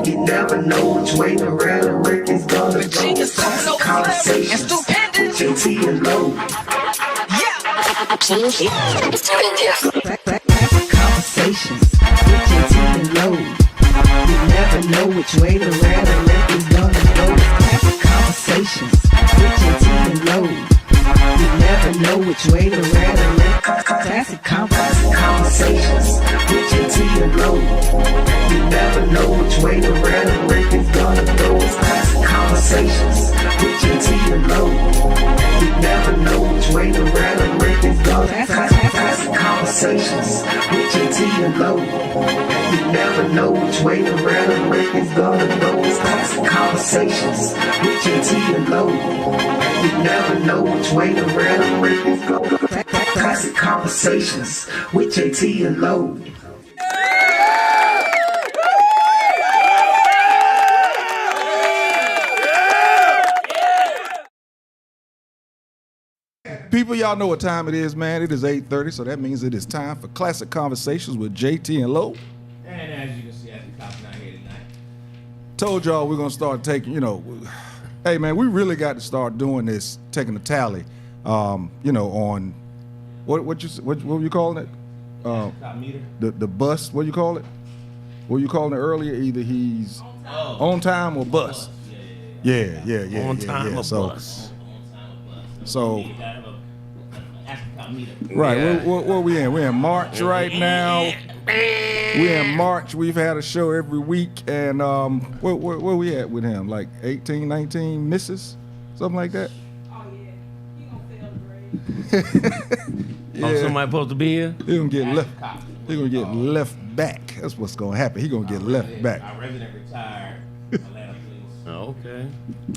You never know which way the rhetoric is gonna go. Classic Conversations with JT and Lo. Classic Conversations with JT and Lo. You never know which way the rhetoric is gonna go. Classic Conversations with JT and Lo. You never know which way the rhetoric. Classic Conversations with JT and Lo. You never know which way the rhetoric is gonna go. Classic Conversations with JT and Lo. You never know which way the rhetoric is gonna go. Classic Conversations with JT and Lo. You never know which way the rhetoric is gonna go. Classic Conversations with JT and Lo. You never know which way the rhetoric is gonna go. Classic Conversations with JT and Lo. People, y'all know what time it is, man. It is 8:30, so that means it is time for Classic Conversations with JT and Lo. And as you can see, as we talking out here tonight. Told y'all we're going to start taking, hey, man, we really got to start doing this, taking a tally, on, what were you calling it? The bus, what you call it? What you calling it earlier? Either he's on time or bus. Yeah. On time or So, bus. So, right, where we in? We're in March right now. We're in March. We've had a show every week, and where we at with him? Like 18, 19 misses? Something like that? Oh, yeah. He gonna fail the grade. Oh, somebody supposed to be here? He gonna get left. He gonna get left back. That's what's gonna happen. He gonna get left back. Our resident retired Atlanta police. Oh, okay.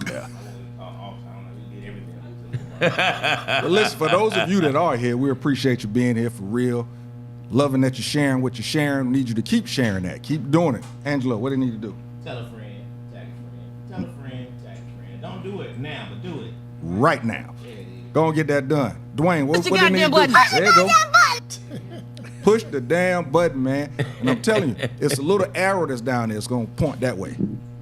Yeah. We did everything. But listen, for those of you that are here, we appreciate you being here for real. Loving that you're sharing what you're sharing. Need you to keep sharing that. Keep doing it. Angela, what do you need to do? Tell a friend, tag a friend. Tell a friend, tag a friend. Don't do it now, but do it. Right now. Yeah, it is. Go and get that done. Dwayne, what do you need to do? There you go. Push the damn button, man. And I'm telling you, it's a little arrow that's down there. It's going to point that way.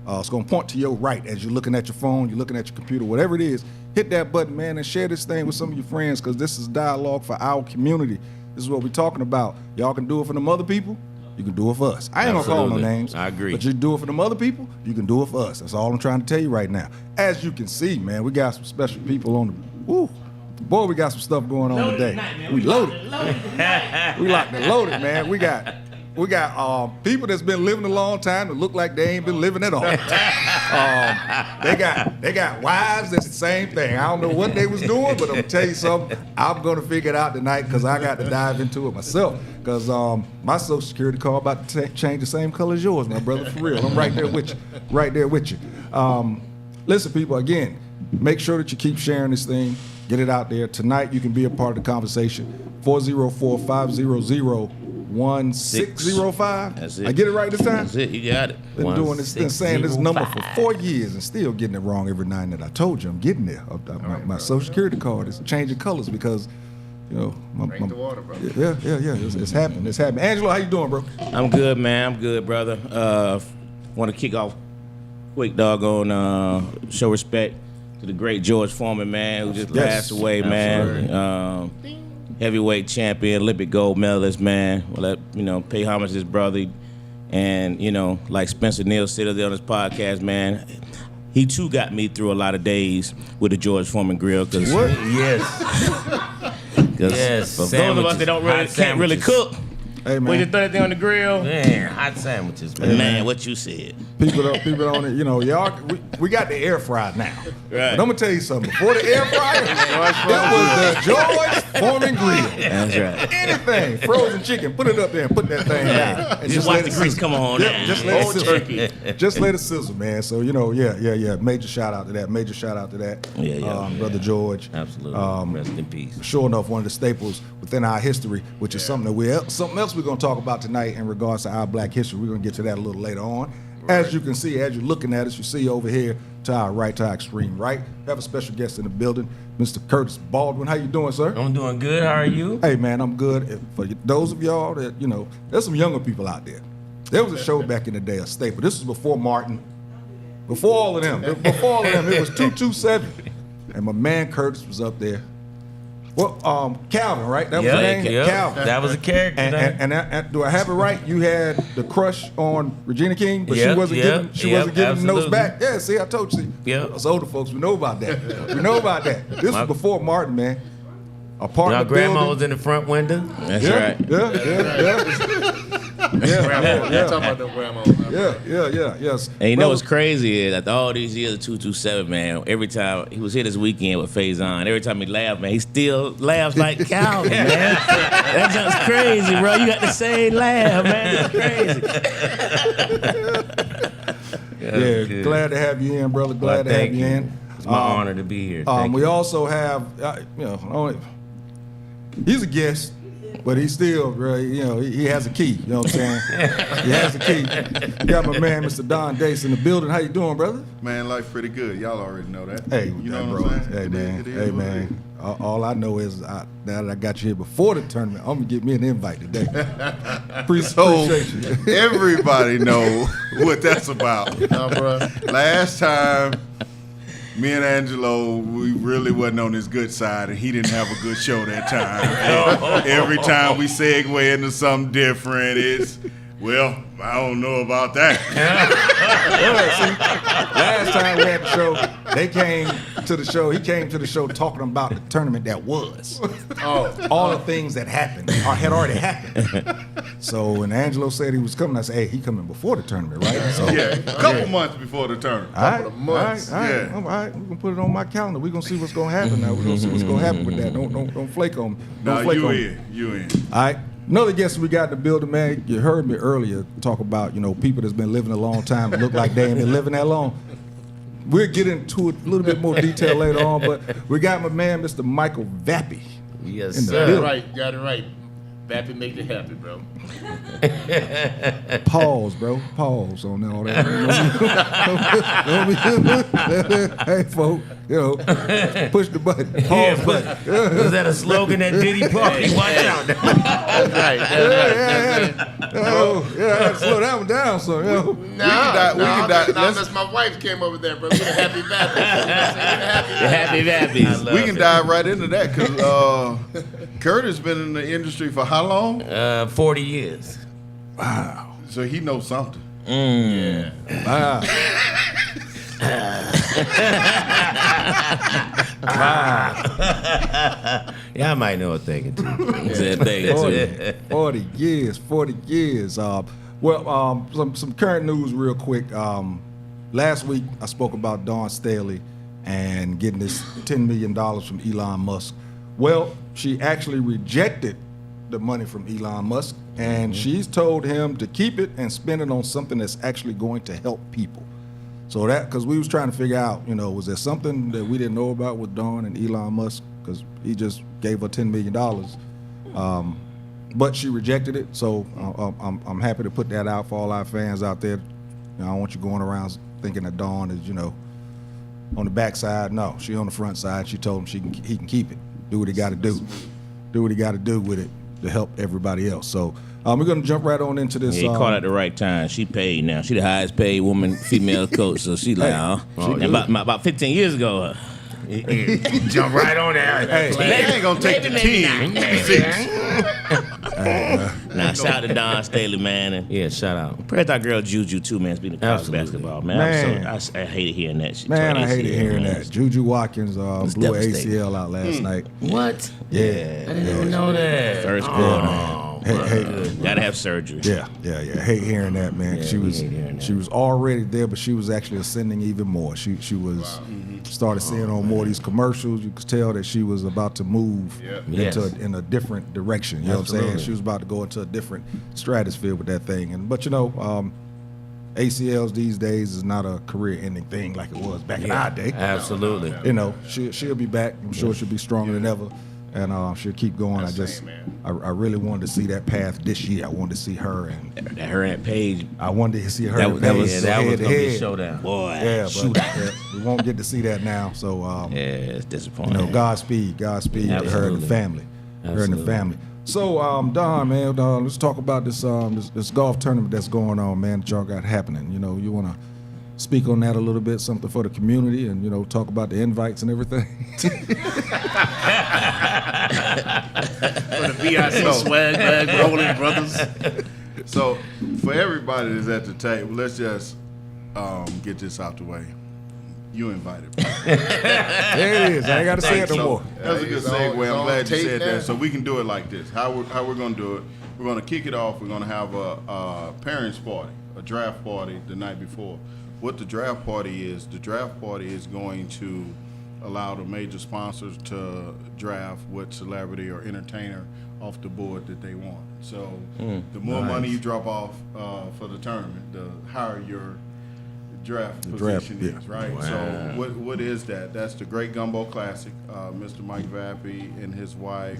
It's going to point to your right as you're looking at your phone, you're looking at your computer, whatever it is. Hit that button, man, and share this thing with some of your friends because this is dialogue for our community. This is what we're talking about. Y'all can do it for them other people. You can do it for us. I ain't going to call no names. I agree. But you do it for them other people. You can do it for us. That's all I'm trying to tell you right now. As you can see, man, we got some special people on the... Woo. Boy, we got some stuff going on today. Tonight, We loaded. Loaded. We locked and loaded, man. We got people that's been living a long time that look like they ain't been living at all. They got wives that's the same thing. I don't know what they was doing, but I'm gonna tell you something. I'm gonna figure it out tonight because I got to dive into it myself. Because my Social Security card about to change the same color as yours, my brother. For real, I'm right there with you. Right there with you. Listen, people. Again, make sure that you keep sharing this thing. Get it out there. Tonight, you can be a part of the conversation. 404-500-1605. That's it. I get it right this time? That's it. You got it. Been doing this, been saying this number for 1605. 4 years and still getting it wrong every night that I told you I'm getting there. My Social Security card is changing colors because, Drink the water, bro. Yeah. It's happening. It's happening. Angelo, how you doing, bro? I'm good, man. I'm good, brother. Want to kick off quick doggone show respect to the great George Foreman, man, who just passed away, man. Heavyweight champion, Olympic gold medalist, man. Well, pay homage to his brother. And, like Spencer Neal said on this podcast, man, he too got me through a lot of days with the George Foreman grill. Cause, What? Yes. Yes. For those of us that can't really cook, Hey, man. we just throw that thing on the grill. Man, hot sandwiches, man. Man, what you said. People on it, y'all. We got the air fryer now. Right. But I'm gonna tell you something. Before the air fryer, it was the George Foreman grill. That's right. Anything, frozen chicken, put it up there and put that thing down. And Just watch let the it grease sizzle. come on Yep, down. just let it Old sizzle. turkey. Just let it sizzle, man. So yeah. Major shout out to that. Brother George. Absolutely. Rest in peace. Sure enough, one of the staples within our history, which is something else we're going to talk about tonight in regards to our black history. We're going to get to that a little later on. Right. As you can see, as you're looking at us, you see over here to our right, to our extreme right, we have a special guest in the building, Mr. Curtis Baldwin. How you doing, sir? I'm doing good. How are you? Hey, man, I'm good. For those of y'all that, there's some younger people out there. There was a show back in the day, a staple. This was before Martin, before all of them. It was 227, and my man Curtis was up there. Well, Calvin, right? That was the name. Calvin. That was a character. And do I have it right? You had the crush on Regina King, but she wasn't giving the notes back. Yeah, see, I told you. Yeah, us older folks, we know about that. This was before Martin, man. Y'all grandma was in the front window. That's right. Yeah. Talking about them grandma. Yes. And you know what's crazy is after all these years of 227, man, every time he was here this weekend with Faison, every time he laughed, man, he still laughs like Calvin, man. That's just crazy, bro. You got the same laugh, man. It's crazy. Glad to have you in, brother. Glad to have you in. It's my honor to be here. We also have, he's a guest. But he still, he has a key. You know what I'm saying? He has a key. Got my man, Mr. Don Dace, in the building. How you doing, brother? Man, life pretty good. Y'all already know that. Hey, you know bro. what I'm saying? Hey, man. All I know is now that I got you here before the tournament, I'm gonna get me an invite today. Appreciate you. Everybody know what that's about. Bro. Last time, me and Angelo, we really wasn't on his good side, and he didn't have a good show that time. Every time we segue into something different, it's, well, I don't know about that. Last time we had the show, he came to the show talking about the tournament that was. All the things that happened or had already happened. So when Angelo said he was coming, I said, hey, he coming before the tournament, right? So, a couple months before the tournament. All right. We're gonna put it on my calendar. We're gonna see what's gonna happen now. We're gonna see what's gonna happen with that. Don't flake on me. You in. All right. Another guest we got in the building, man. You heard me earlier talk about, people that's been living a long time and look like they ain't been living that long. We'll get into it a little bit more detail later on, but we got my man, Mr. Michael Vappy. Yes, sir. Got it right. Vappy make it happen, bro. Pause, bro. Pause on all that. Hey, folks, push the button. Pause button. Was that a slogan at Diddy Party? Watch out. That's right. I had to slow that one down, so Unless my wife came over there, bro. We the happy Vappy. The happy Vappies. We can dive right into that because Curtis been in the industry for how long? 40 years. Wow. So he knows something. Yeah. Wow. Yeah, I might know a thing or two. 40 years. Some current news real quick. Last week I spoke about Dawn Staley and getting this $10 million from Elon Musk. Well, she actually rejected the money from Elon Musk, and she's told him to keep it and spend it on something that's actually going to help people. So because we was trying to figure out, was there something that we didn't know about with Dawn and Elon Musk, because he just gave her $10 million. But she rejected it, so I'm happy to put that out for all our fans out there. I don't want you going around thinking that Dawn is, on the backside. No, she on the front side. She told him he can keep it. Do what he got to do. Do what he got to do with it to help everybody else. So we're going to jump right on into this. Yeah, he caught at the right time. She paid now. She the highest paid female coach. So she like, about 15 years ago. Jump right on there. Hey, they ain't gonna take the 10. Now shout out to Dawn Staley, man. And shout out. Praise our girl Juju too, man. Speaking of college basketball, man. I hated hearing that shit. Man, I hated hearing that. Juju Watkins blew an ACL out last night. What? Yeah. I didn't even know that. First quarter. Hey, gotta have surgery. Yeah. Hate hearing that, man. Yeah, she was already there, but she was actually ascending even more. She was started seeing on more of these commercials. You could tell that she was about to move in a different direction. You know what I'm saying? She was about to go into a different stratosphere with that thing. But ACLs these days is not a career-ending thing like it was back in our day. Absolutely. She'll be back. I'm sure she'll be stronger than ever. And she'll keep going. I really wanted to see that path this year. I wanted to see her and her and Paige. I wanted to see her. That was gonna be a showdown. Boy, but we won't get to see that now. So it's disappointing. Godspeed to her and the family. Her and the family. So, Don, man, let's talk about this golf tournament that's going on, man, that y'all got happening. You know, you want to speak on that a little bit, something for the community, and, you know, talk about the invites and everything. For the VIC swag bag rolling brothers. So, for everybody that's at the table, let's just get this out the way. You invited. There it is. I ain't got to say it no more. That's a good It's all- segue. it's I'm all glad you tape said now. that. So we can do it like this. How we're going to do it? We're going to kick it off. We're going to have a parents' party, a draft party the night before. What the draft party is going to allow the major sponsors to draft what celebrity or entertainer off the board that they want. So the more money you drop off for the tournament, the higher your draft position yeah. is, right? So what is that? That's the Great Gumbo Classic. Mr. Mike Vappy and his wife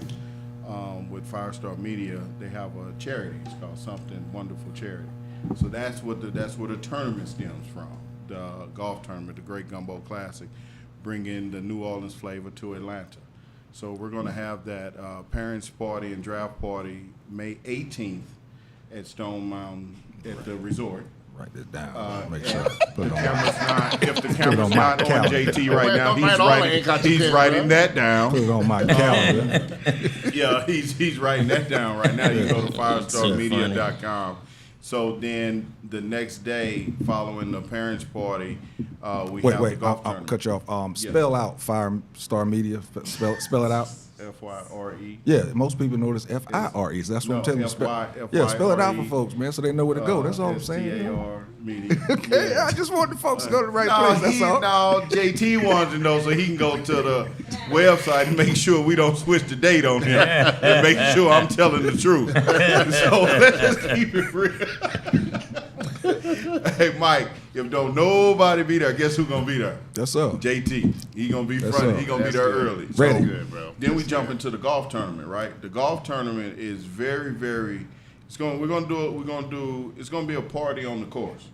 with Firestar Media, they have a charity. It's called Something Wonderful Charity. So that's where the tournament stems from. The golf tournament, the Great Gumbo Classic, bringing the New Orleans flavor to Atlanta. So we're going to have that parents' party and draft party May 18th at Stone Mountain at the resort. Write this down. Make sure. Put it on. If the camera's on my not on calendar. JT right now, Don't write all that, ain't got your he's pen, writing bro. that down. Put it on my calendar. Yeah, he's writing that down right now. You go to firestarmedia.com. So then the next day, following the parents' party, we have the Wait. golf I'll tournament. cut you off. Spell out Firestar Media. Spell it out. FYRE. Yeah, most people know this FIRE. So that's what I'm telling you. Yeah, spell it out for folks, man, so they know where to go. That's all I'm saying. you know? STAR Media. Okay, I just want the folks to go to the right place. That's all. No, JT wanted to know so he can go to the website and make sure we don't switch the date on him and make sure I'm telling the truth. So let's just keep it real. Hey, Mike, if don't nobody be there, guess who's gonna be there? That's up. JT. He gonna be That's front. up. He gonna be That's there good. early. Ready. Good, bro. Then we jump into the golf tournament, right? The golf tournament is very, very. It's gonna be a party on the course.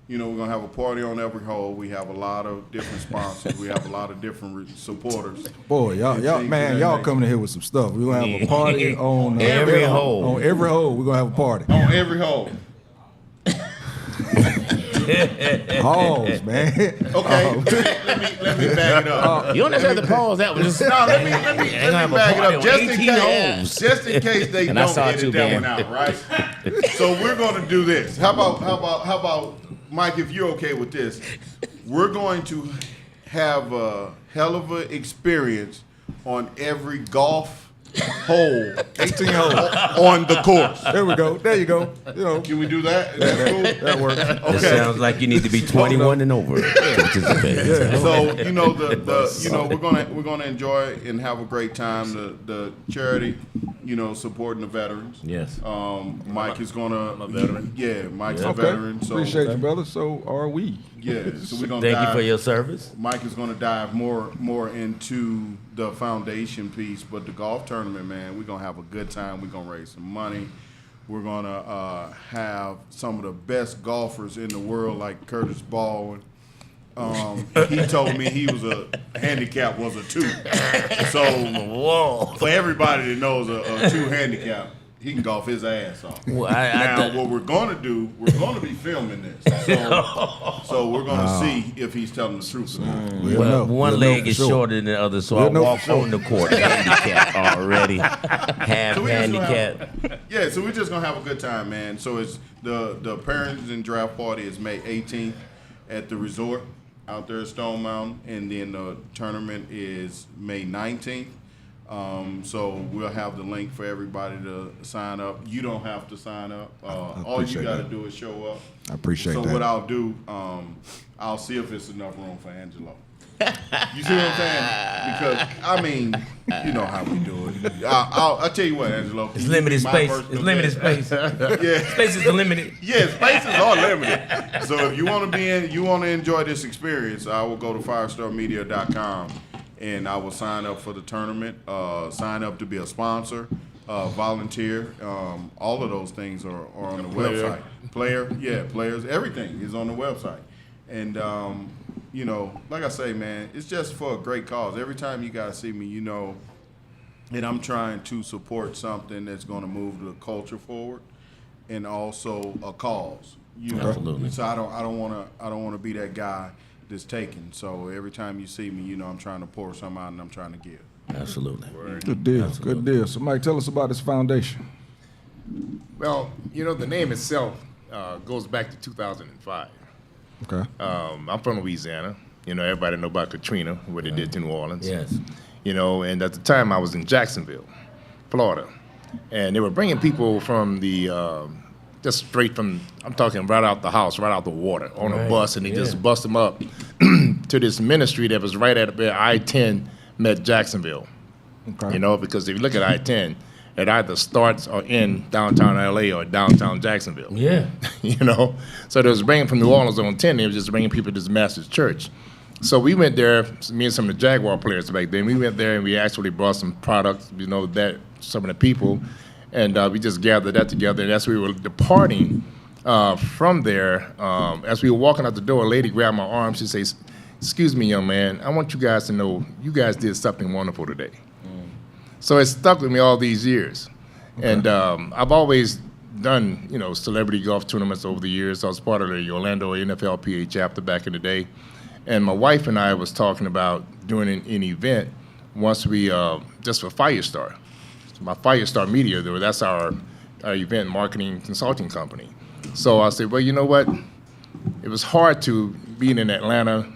You know, we're gonna have a party on every hole. We have a lot of different sponsors. We have a lot of different supporters. Boy, y'all coming in here with some stuff. We're gonna have a party on Every hole. On every hole, we're gonna have a party. On every hole. Halls, man. Okay. Let me back it up. You don't necessarily have to pause that one. Just, No, let me Ain't gonna have a back it party up on just in 18 case. holes. Just in case they And I don't saw it edit too, that man. one out, right? So we're gonna do this. How about Mike? If you're okay with this, we're going to have a hell of an experience on every golf hole 18 holes. on the course. There we go. There you go. You know, Can we do that? Is that cool? that works. It Okay. sounds like you need to be 21 and over to participate. So you know we're gonna enjoy and have a great time. The charity, you know, supporting the veterans. Yes. Mike is gonna. I'm a veteran. Yeah, Mike's a Okay. veteran. So Appreciate you, brother. So are we. yeah, so we're gonna. Thank you dive, for your service. Mike is gonna dive more into the foundation piece, but the golf tournament, man, we're gonna have a good time. We're gonna raise some money. We're gonna have some of the best golfers in the world, like Curtis Baldwin. He told me he was a handicap was a 2. So for everybody that knows a 2 handicap, he can golf his ass off. Well, Now, what we're going to do, we're going to be filming this. So we're going to see if he's telling the truth or not. We'll Well, know. one We'll know leg for is sure. shorter than the other, so We'll I know walk for sure. on the court handicap already. Half So we just gonna handicap. Yeah, so we're just going to have a good time, man. So it's the parents and draft party is May 18th at the resort out there at Stone Mountain, and then the tournament is May 19th. So we'll have the link for everybody to sign up. You don't have to sign up. All you appreciate got to that. do is show up. I appreciate So that. what I'll do, I'll see if it's enough room for Angelo. You see what I'm saying? Because I mean, you know how we do it. I'll tell you what, Angelo. It's limited My space. personal It's limited guest. space. Yeah. Space is limited. Yeah, spaces are limited. So if you want to enjoy this experience, I will go to firestarmedia.com and I will sign up for the tournament. Sign up to be a sponsor, volunteer. All of those things are on the website. Players, everything is on the website. And you know, like I say, man, it's just for a great cause. Every time you guys see me, you know, and I'm trying to support something that's going to move the culture forward, and also a cause. You know? Absolutely. So I don't want to be that guy that's taking. So every time you see me, you know I'm trying to pour some out and I'm trying to give. Absolutely. Good deal. Good deal. So, Mike, tell us about this foundation. Well, the name itself goes back to 2005. Okay. I'm from Louisiana. Everybody know about Katrina, what it did to New Orleans. Yes. And at the time I was in Jacksonville, Florida, and they were bringing people from the just straight from, I'm talking right out the house, right out the water, on a bus, and they just bust them up to this ministry that was right at where I-10 met Jacksonville. Okay. Because if you look at I-10, it either starts or in downtown LA or downtown Jacksonville. Yeah. So they was bringing from New Orleans on 10, they was just bringing people to this massive church. So we went there, me and some of the Jaguar players back then, we went there and we actually brought some products, that some of the people, and we just gathered that together. And as we were departing from there, as we were walking out the door, a lady grabbed my arm. She says, "Excuse me, young man, I want you guys to know you guys did something wonderful today." So it stuck with me all these years. Okay. And I've always done, celebrity golf tournaments over the years. I was part of the Orlando NFLPA chapter back in the day. And my wife and I was talking about doing an event once we, just for Firestar. So my Firestar Media, that's our event marketing consulting company. So I said, well, you know what? It was hard to be in Atlanta,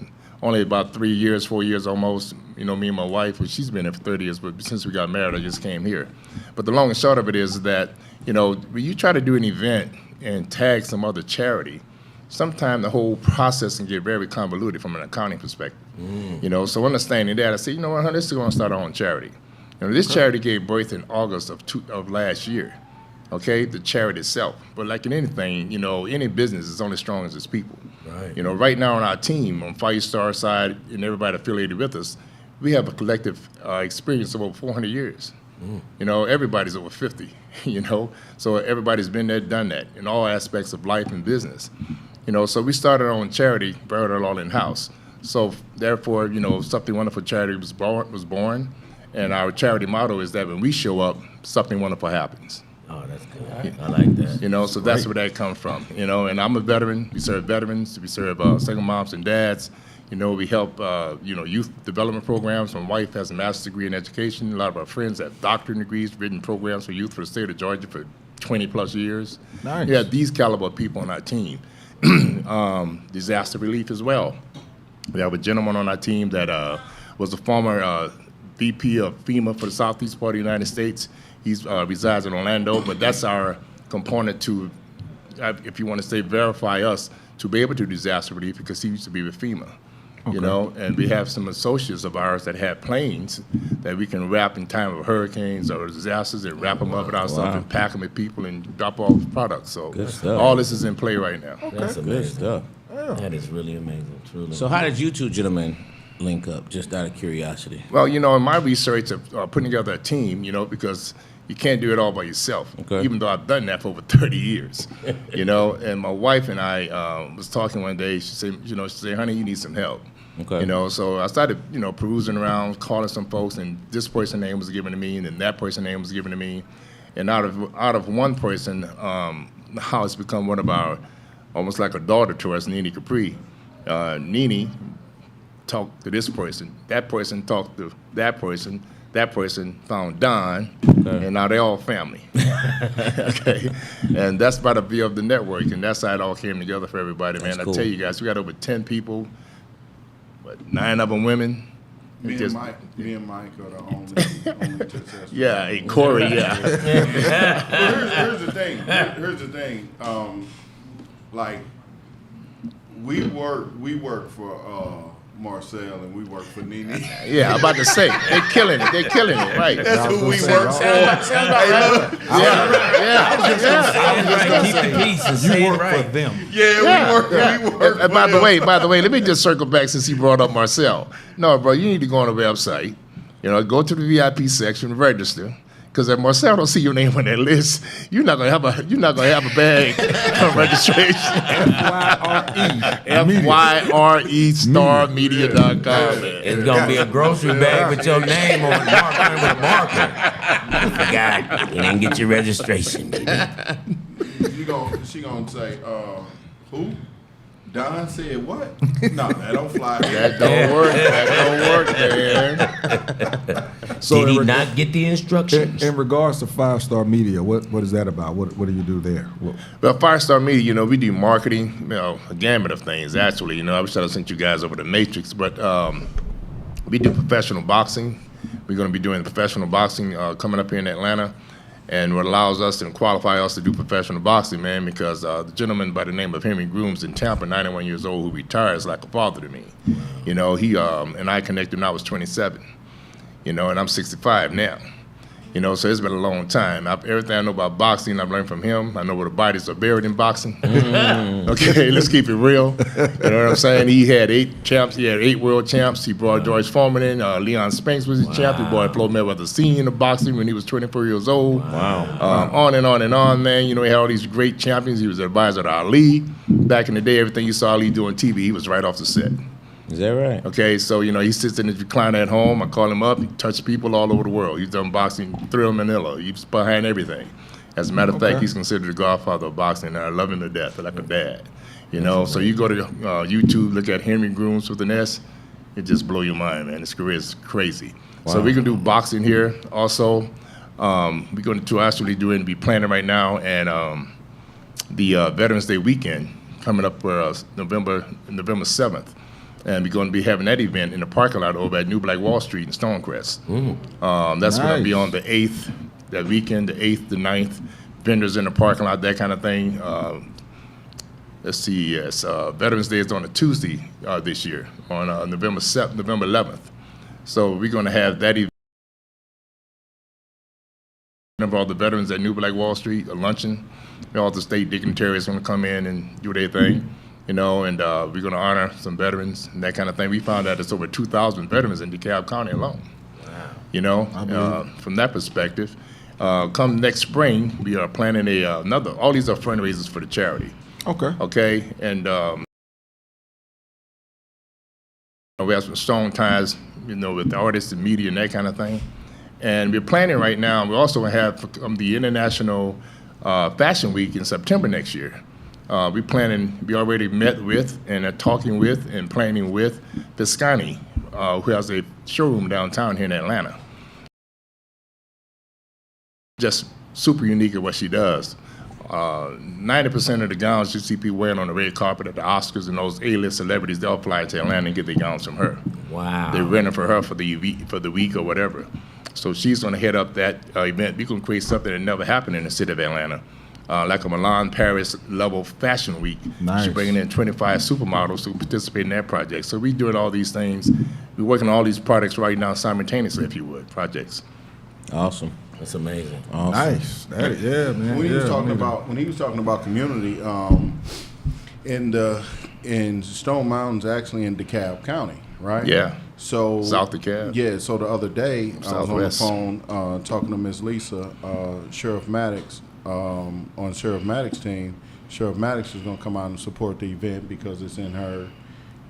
only about 3 years, 4 years almost. Me and my wife, well, she's been there for 30 years, but since we got married, I just came here. But the long and short of it is that, when you try to do an event and tag some other charity, sometimes the whole process can get very convoluted from an accounting perspective. So understanding that, I said, you know what, honey, this is going to start our own charity. This charity gave birth in August of last year, okay, the charity itself. But like in anything, any business is only strong as its people. Right. Right now on our team, on Firestar side, and everybody affiliated with us, we have a collective experience of over 400 years. Everybody's over 50, so everybody's been there, done that in all aspects of life and business. So we started our own charity, buried it all in-house. So therefore, Something Wonderful Charity was born, and our charity motto is that when we show up, something wonderful happens. Oh, that's good. I like that. So that's where that comes from. And I'm a veteran. We serve veterans. We serve single moms and dads. We help, youth development programs. My wife has a master's degree in education. A lot of our friends have doctorate degrees, written programs for youth for the state of Georgia for 20 plus years. Nice. We have these caliber of people on our team. Disaster relief as well. We have a gentleman on our team that was a former VP of FEMA for the southeast part of the United States. He resides in Orlando, but that's our component to, if you want to say, verify us to be able to do disaster relief, because he used to be with FEMA. Okay. And we have some associates of ours that have planes that we can wrap in time of hurricanes or disasters and wrap them up with our stuff and pack them with people and drop off products. So Good stuff. all this is in play right now. That's Good amazing. stuff. That is really amazing, truly. So how did you two gentlemen link up, just out of curiosity? Well, in my research of putting together a team, because you can't do it all by yourself, Okay. even though I've done that for over 30 years, And my wife and I was talking one day. She said, honey, you need some help. Okay. So I started, perusing around, calling some folks, and this person's name was given to me, and then that person's name was given to me. And out of one person, now it's become one of our, almost like a daughter to us, Nene Capri. Nene talked to this person, that person talked to that person found Don, and now they're all family. Okay, and that's by the view of the network, and that's how it all came together for everybody, man. That's cool. I tell you guys, we got over 10 people, but 9 of them women. Me and Mike are the only successful. Yeah, hey, Corey, yeah. Well, here's the thing. Here's the thing. Like we work for Marcel and we work for Nene. Yeah, I'm about to say, they're killing it. They're killing it, right? That's who we work for. Keep the peace and say it right. For them. Yeah, we work. And by the way, let me just circle back since he brought up Marcel. No, bro, you need to go on the website. Go to the VIP section, register, Because if Marcel don't see your name on that list, you're not gonna have a bag of registration. FYRE starmedia.com. It's gonna be a grocery bag with your name on it, marker with a marker. I forgot. You didn't get your registration, baby. She gonna say, who? Don said what? No, that don't fly. That don't work. That don't work, man. So Did he in not get the instructions? in regards to 5-Star Media, what is that about? What do you do there? Well, 5-Star Media, we do marketing, a gamut of things, actually. I wish I had sent you guys over the Matrix, but we do professional boxing. We're going to be doing professional boxing coming up here in Atlanta. And what allows us and qualify us to do professional boxing, man, because the gentleman by the name of Henry Grooms in Tampa, 91 years old, who retired, is like a father to me. He and I connected when I was 27, and I'm 65 now. So it's been a long time. Everything I know about boxing, I've learned from him. I know where the bodies are buried in boxing. Okay, let's keep it real. You know what I'm saying? He had 8 champs. He had 8 world champs. He brought George Foreman in. Leon Spinks was his champ. He brought Floyd Mayweather Sr. into boxing when he was 24 years old. Wow. On and on and on, man. He had all these great champions. He was an advisor to Ali. Back in the day, everything you saw Ali do on TV, he was right off the set. Is that right? Okay, so he sits in his recliner at home. I call him up. He touches people all over the world. He's done boxing, Thrill Manila. He's behind everything. As a matter of fact, he's considered the godfather of boxing, and I love him to death, like a dad. So you go to YouTube, look at Henry Grooms with an S, it just blow your mind, man. His career is crazy. Wow. So we can do boxing here. Also, we're going to actually be planning right now, and the Veterans Day weekend coming up for November 7th. And we're going to be having that event in the parking lot over at New Black Wall Street in Stonecrest. That's going to be on the 8th, that weekend, the 8th, the 9th. Vendors in the parking lot, that kind of thing. Let's see, yes. Veterans Day is on a Tuesday this year, on November 11th. So we're going to have that event. Remember all the veterans at New Black Wall Street, a luncheon. All the state dignitaries going to come in and do their thing. And we're going to honor some veterans and that kind of thing. We found out there's over 2,000 veterans in DeKalb County alone. Wow. From that perspective. Come next spring, we are planning all these are fundraisers for the charity. Okay. And we have some strong ties, with the artists and media and that kind of thing. And we're planning right now, we also have the International Fashion Week in September next year. We already met with and are talking with and planning with Viscani, who has a showroom downtown here in Atlanta. Just super unique at what she does. 90% of the gowns you see people wearing on the red carpet at the Oscars and those A-list celebrities, they'll fly to Atlanta and get their gowns from her. Wow. They're renting for her for the week or whatever. So she's going to head up that event. We're going to create something that never happened in the city of Atlanta. Like a Milan, Paris level fashion week. Nice. She's bringing in 25 supermodels to participate in that project. So we're doing all these things. We're working on all these projects right now simultaneously, if you would, projects. Awesome. That's amazing. Awesome. Nice. Yeah, man. When he was talking about community, in Stone Mountain's actually in DeKalb County, right? Yeah. So South DeKalb. Yeah. So the other day Southwest. I was on the phone talking to Miss Lisa, Sheriff Maddox, on Sheriff Maddox's team. Sheriff Maddox is going to come out and support the event because it's in her,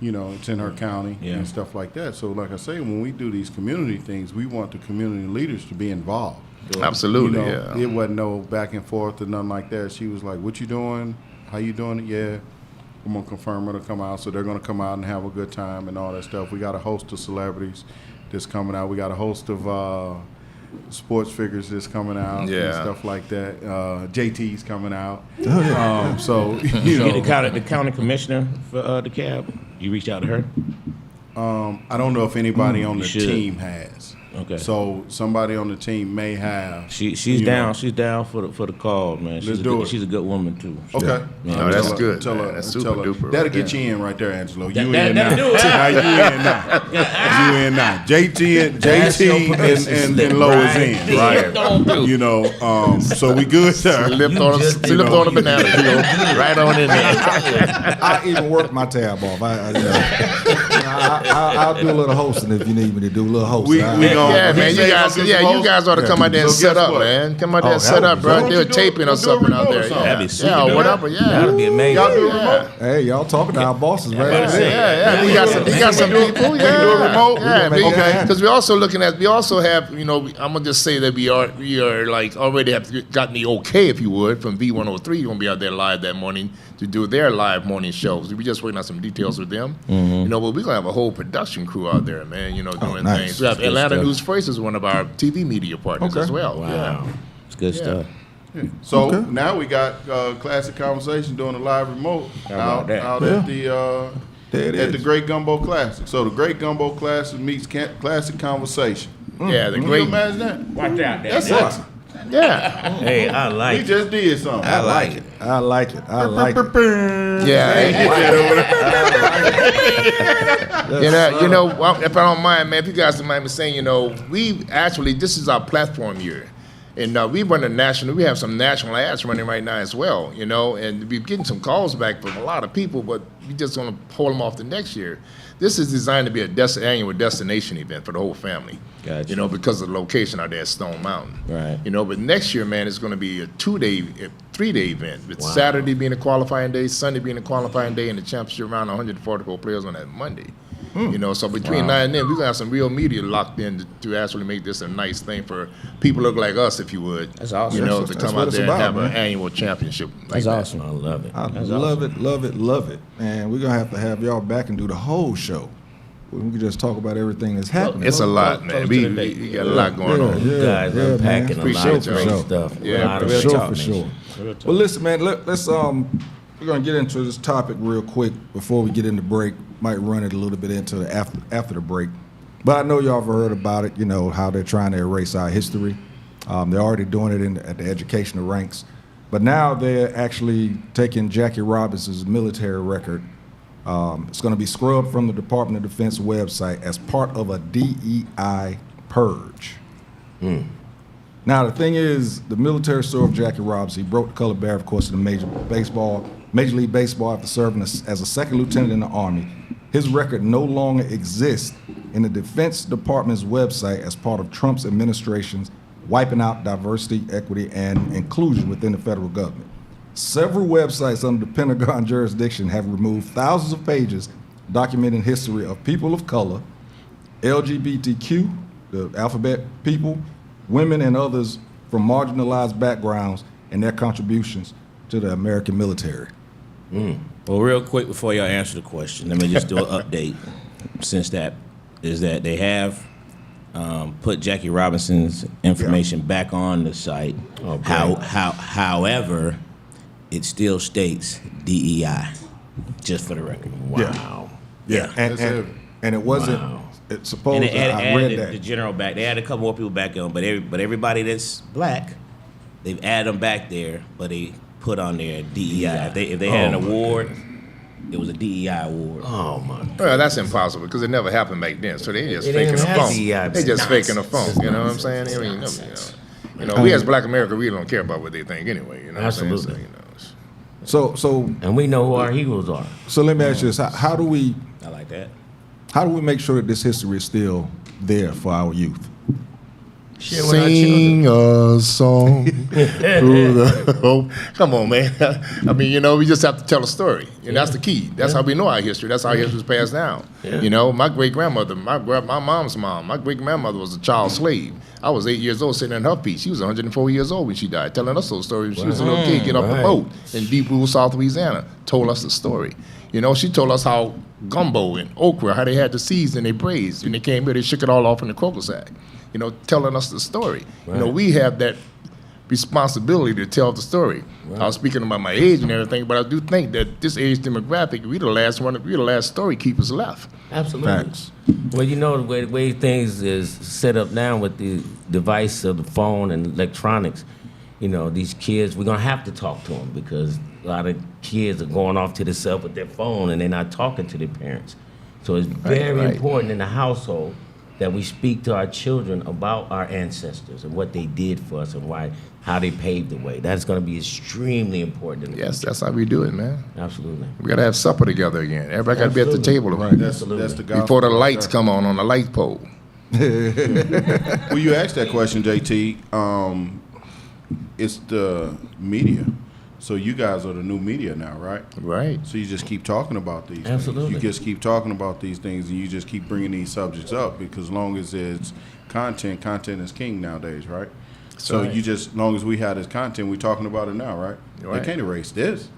it's in her county and stuff like that. So like I say, when we do these community things, we want the community leaders to be involved. Absolutely, It wasn't no back and forth or nothing like that. She was like, "What you doing? How you doing it?" "Yeah, I'm gonna confirm her to come out." So they're gonna come out and have a good time and all that stuff. We got a host of celebrities that's coming out. We got a host of sports figures that's coming out and stuff like that. JT's coming out. So You get the county commissioner for DeKalb. You reach out to her. I don't know if anybody on the should. team has. Okay. So somebody on the team may have. She's down. She's down for the call, man. Let's do it. She's a good woman too. Okay. No, that's good. Tell man. her. That's super Tell her. duper. That'll right get there. you in right there, Angelo. You That'll in now. do it. Now you in now. You in now. JT and Lo is in, right? So we good, sir. Slipped on a banana peel, right on in there. I even work my tab off. I'll do a little hosting if you need me to do a little hosting. We Yeah, man, He you say guys, don't do yeah, the you most. guys ought to come out there and So set guess up, what? man. Come out there and that set would up, be bro. dope. Do a taping or Don't do a something out remote there. or something. Yeah, That'd be sweet. yeah, You do whatever. that? Yeah, That'd be amazing. Y'all do a remote? Hey, y'all talking to our bosses right Yeah, there. yeah. We got some people. We can do a remote? Yeah, make that happen. because we're also looking at. We also have, I'm gonna just say that we are like already have gotten the okay, if you would, from V103. You're gonna be out there live that morning to do their live morning shows. We're just working on some details with them. But we're gonna have a whole production crew out there, man. Doing nice. things. We have Good Atlanta stuff. News First is one of our TV media partners Okay. as well. Wow. It's good stuff. So Okay. now we got Classic Conversation doing a live remote about that? out Yeah. at the There it at the is. Great Gumbo Classic. So the Great Gumbo Classic meets Classic Conversation. Yeah, the Can you great. imagine that? Watch out, That's that. sexy. Yeah, Hey, I We like it. just did something. I like it. I like it. I like it. Well, if I don't mind, man, if you guys don't mind me saying, we actually, this is our platform year. And we run a national, we have some national ads running right now as well, and we're getting some calls back from a lot of people, but we just want to pull them off the next year. This is designed to be an annual destination event for the whole family. Gotcha. Because of the location out there at Stone Mountain. Right. But next year, man, it's going to be a 3-day event, with Saturday being a qualifying day, Sunday being a qualifying day, and the championship round 144 players on that Monday. So between now and then, we're going to have some real media locked in to actually make this a nice thing for people look like us, if you would. That's awesome. To That's come what out it's there about, and have man. an annual championship. Like That's that. awesome. I love it. I That's love awesome. it, love it, love it. And we're going to have y'all back and do the whole show. We can just talk about everything that's happening. It's a lot, Close man. to We the date. got a lot going on. You guys yeah, unpacking man. a lot of Appreciate great y'all. stuff. Yeah, a lot of for real sure, talk, for sure. man. Well, listen, man. Let's we're gonna get into this topic real quick before we get into break. Might run it a little bit into the after the break, but I know y'all have heard about it. How they're trying to erase our history. They're already doing it at the educational ranks, but now they're actually taking Jackie Robinson's military record. It's going to be scrubbed from the Department of Defense website as part of a DEI purge. Now, the thing is, the military served Jackie Robinson. He broke the color barrier, of course, in Major League Baseball after serving as a second lieutenant in the Army. His record no longer exists in the Defense Department's website as part of Trump's administration's wiping out diversity, equity, and inclusion within the federal government. Several websites under the Pentagon jurisdiction have removed thousands of pages documenting history of people of color, LGBTQ, the alphabet people, women, and others from marginalized backgrounds and their contributions to the American military. Well, real quick before y'all answer the question, let me just do an update. Since that is that they have put Jackie Robinson's information back on the site. However, it still states DEI, just for the record. Wow. Yeah, and it wasn't. Wow. It's supposed. And they I read added that. the general back. They added a couple more people back on, but everybody that's black, they've added them back there, but they put on their DEI. If they had an award, it was a DEI award. Oh my God. Well, that's impossible because it never happened back then. So they just It faking didn't a have phone. DEI. They just faking a phone. You know what I'm saying? I mean, we as Black America really don't care about what they think anyway. You know what I'm Absolutely. saying? So And we know who our heroes are. let me ask you this: how do we I like that. make sure that this history is still there for our youth? Share with our children. Sing a song through the hope. Come on, man. I mean, we just have to tell a story. And that's the key. That's how we know our history. That's how our history is passed down. Yeah. My great-grandmother, my mom's mom, my great-grandmother was a child slave. I was 8 years old sitting in her feet. She was 104 years old when she died, telling us those stories. She was a little kid, get off the Right. boat in deep rural South Louisiana, told us the story. She told us how gumbo and okra, how they had the seeds in their braids. When they came here, they shook it all off in the crocus sack. Telling us the story. Right. We have that responsibility to tell the story. I was speaking about my age and everything, but I do think that this age demographic, we're the last story keepers left. Absolutely. Facts. Well, the way things is set up now with the device of the phone and electronics, these kids, we're going to have to talk to them because a lot of kids are going off to themselves with their phone and they're not talking to their parents. So it's very right. important in the household that we speak to our children about our ancestors and what they did for us and how they paved the way. That's going to be extremely important in the Yes, future. that's how we do it, man. Absolutely. We got to have supper together again. Everybody got to be at the Absolutely. table Right. That's the gospel before the right lights there. come on the light pole. Well, you asked that question, JT. It's the media. So you guys are the new media now, right? Right. So you just keep talking about these Absolutely. things. You just keep talking about these things, and you just keep bringing these subjects up because as long as it's content is king nowadays, right? So right. you just, as long as we have this content, we're talking about it now, right? Right. They can't erase this.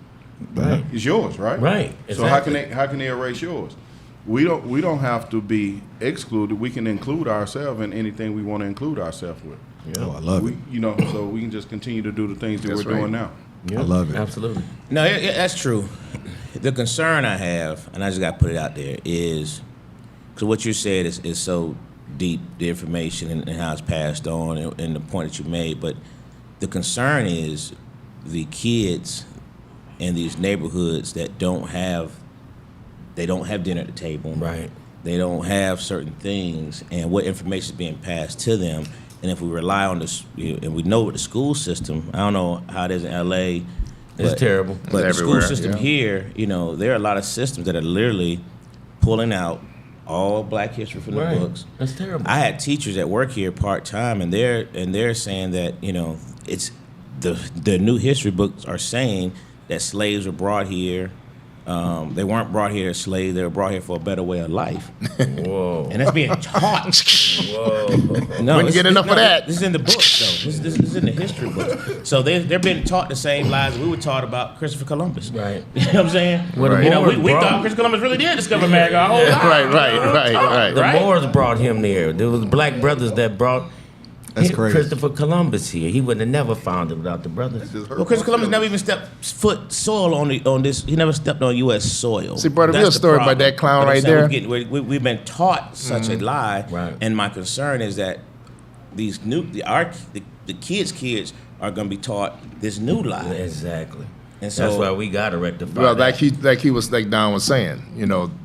Right. It's yours, right? Right, So how can exactly. they erase yours? We don't have to be excluded. We can include ourselves in anything we want to include ourselves with. Oh, I love it. So we can just continue to do the things that That's we're doing right. now. Yeah, I love it. Absolutely. No, that's true. The concern I have, and I just got to put it out there, is because what you said is so deep, the information and how it's passed on, and the point that you made. But the concern is the kids in these neighborhoods that don't have dinner at the table. Right. They don't have certain things, and what information is being passed to them. And if we rely on this, and we know with the school system, I don't know how it is in LA. It's terrible. But the school Everywhere, system yeah. here, there are a lot of systems that are literally pulling out all Black history from the Right. books. That's terrible. I had teachers that work here part time, and they're saying that it's the new history books are saying that slaves were brought here. They weren't brought here as slaves; they were brought here for a better way of life, Whoa. and that's being taught. Whoa. No, Wouldn't get enough of that. This is in the books, though. This is in the history books. So they're being taught the same lies we were taught about Christopher Columbus. Right. You know what I'm saying? Well, the Right. You know, we Moors thought brought- Christopher Columbus really did discover America our whole life. Right. The Right? Moors brought him there. There was black brothers that brought That's crazy. Christopher Columbus here. He would have never found it without the brothers. Well, Christopher Columbus never even stepped foot soil on this. He never stepped on U.S. soil. See, brother, That's real the story about problem. that clown But I'm right saying there. We've been taught such a lie, Right. and my concern is that these the kids are going to be taught this new lie. Exactly. And so That's why we got to rectify Well, that. like Don was saying,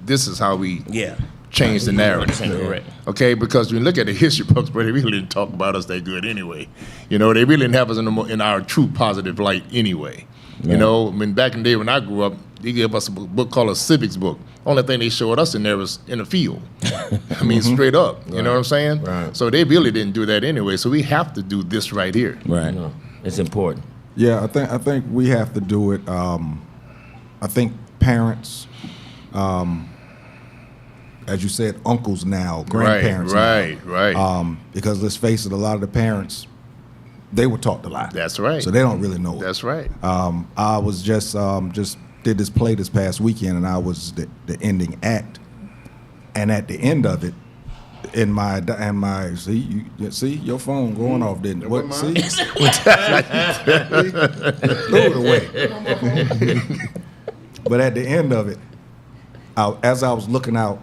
this is how we yeah, change the narrative. 100% correct. Okay, because when you look at the history books, bro, they really didn't talk about us that good anyway. They really didn't have us in our true positive light anyway. Back in the day when I grew up, they gave us a book called a civics book. Only thing they showed us in there was in the field. I mean, straight up. You know what I'm saying? Right. So they really didn't do that anyway. So we have to do this right here. Right. No, it's important. Yeah, I think we have to do it. I think parents, as you said, uncles now, grandparents now. Right. Because let's face it, a lot of the parents, they were taught to lie. That's right. So they don't really know it. That's right. I was just did this play this past weekend, and I was the ending act. And at the end of it, in my see your phone going off, didn't it? What? See, threw it away. But at the end of it, as I was looking out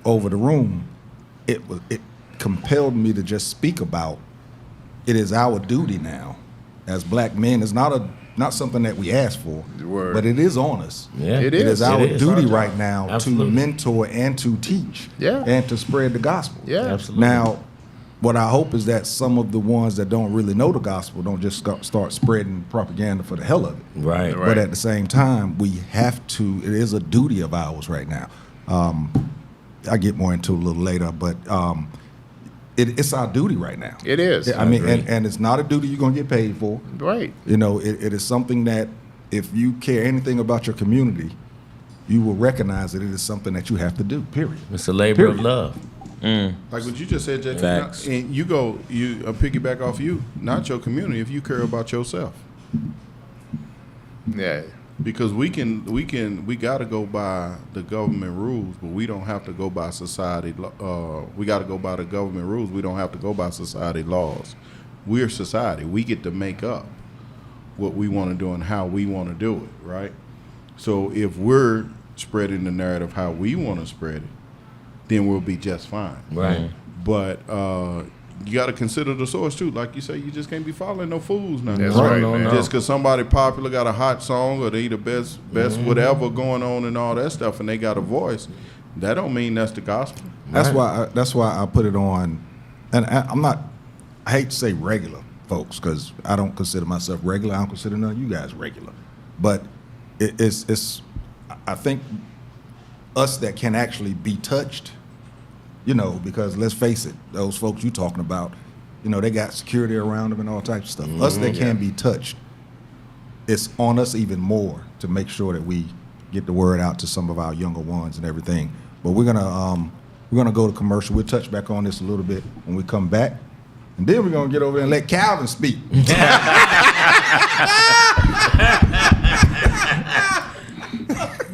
over the room, it compelled me to just speak about it is our duty now as black men. It's not something that we ask for, Word. but it is on us. Yeah. It It is our It is. duty right now Absolutely. to mentor and to teach Yeah. and to spread the gospel. Yeah. Absolutely. Now, what I hope is that some of the ones that don't really know the gospel don't just start spreading propaganda for the hell of it. Right. Right. But at the same time, we have to. It is a duty of ours right now. I get more into it a little later, but it's our duty right now. It is. I mean, and it's not a duty you're gonna get paid for. Right. It is something that if you care anything about your community, you will recognize that it is something that you have to do. Period. It's a labor of Period. love. Like what you just said, Jay. Facts. And you piggyback off you, not your community. If you care about yourself, Yeah. because we got to go by the government rules, but we don't have to go by society. We got to go by the government rules. We don't have to go by society laws. We're society. We get to make up what we want to do and how we want to do it, right? So if we're spreading the narrative how we want to spread it, then we'll be just fine. Right. But you got to consider the source too. Like you say, you just can't be following no fools now. That's right, man. Just because somebody popular got a hot song or they the best whatever going on and all that stuff, and they got a voice, that don't mean that's the gospel. That's why I put it on, and I hate to say regular folks because I don't consider myself regular. I don't consider none of you guys regular, but it's I think us that can actually be touched You know, because let's face it, those folks you talking about, you know, they got security around them and all types of stuff. Us that can be touched, it's on us even more to make sure that we get the word out to some of our younger ones and everything. But we're gonna go to commercial. We'll touch back on this a little bit when we come back, and then we're gonna get over there and let Calvin speak.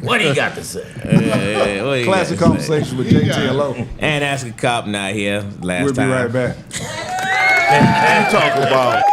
What do you got to say? Classic Konversation with JT and Lo. And Ask a Cop not here last We'll be time. right back. Talk about.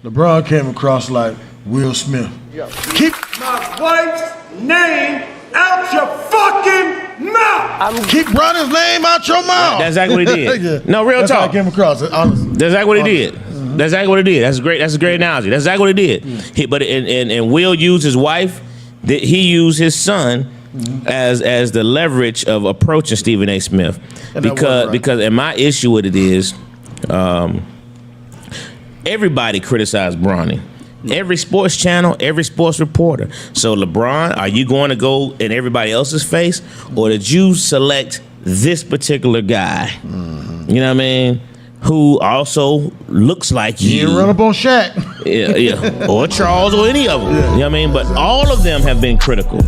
LeBron came across like Will Smith. Keep my wife's name out your fucking mouth. Keep Bronny's name out your mouth. That's exactly what he did. Yeah. No, real That's how talk. I came across it, honestly. That's exactly what he did. That's exactly what he did. That's great. That's a great analogy. That's exactly what he did. But Will used his wife. He used his son as the leverage of approaching Stephen A. Smith. And that was right. Because my issue with it is, everybody criticized Bronny. Every sports channel, every sports reporter. So LeBron, are you going to go in everybody else's face, or did you select this particular guy? You know what I mean? Who also looks like You you. run up on Shaq. Yeah, or Charles, or any of them. You know what I mean? But all of them have been critical.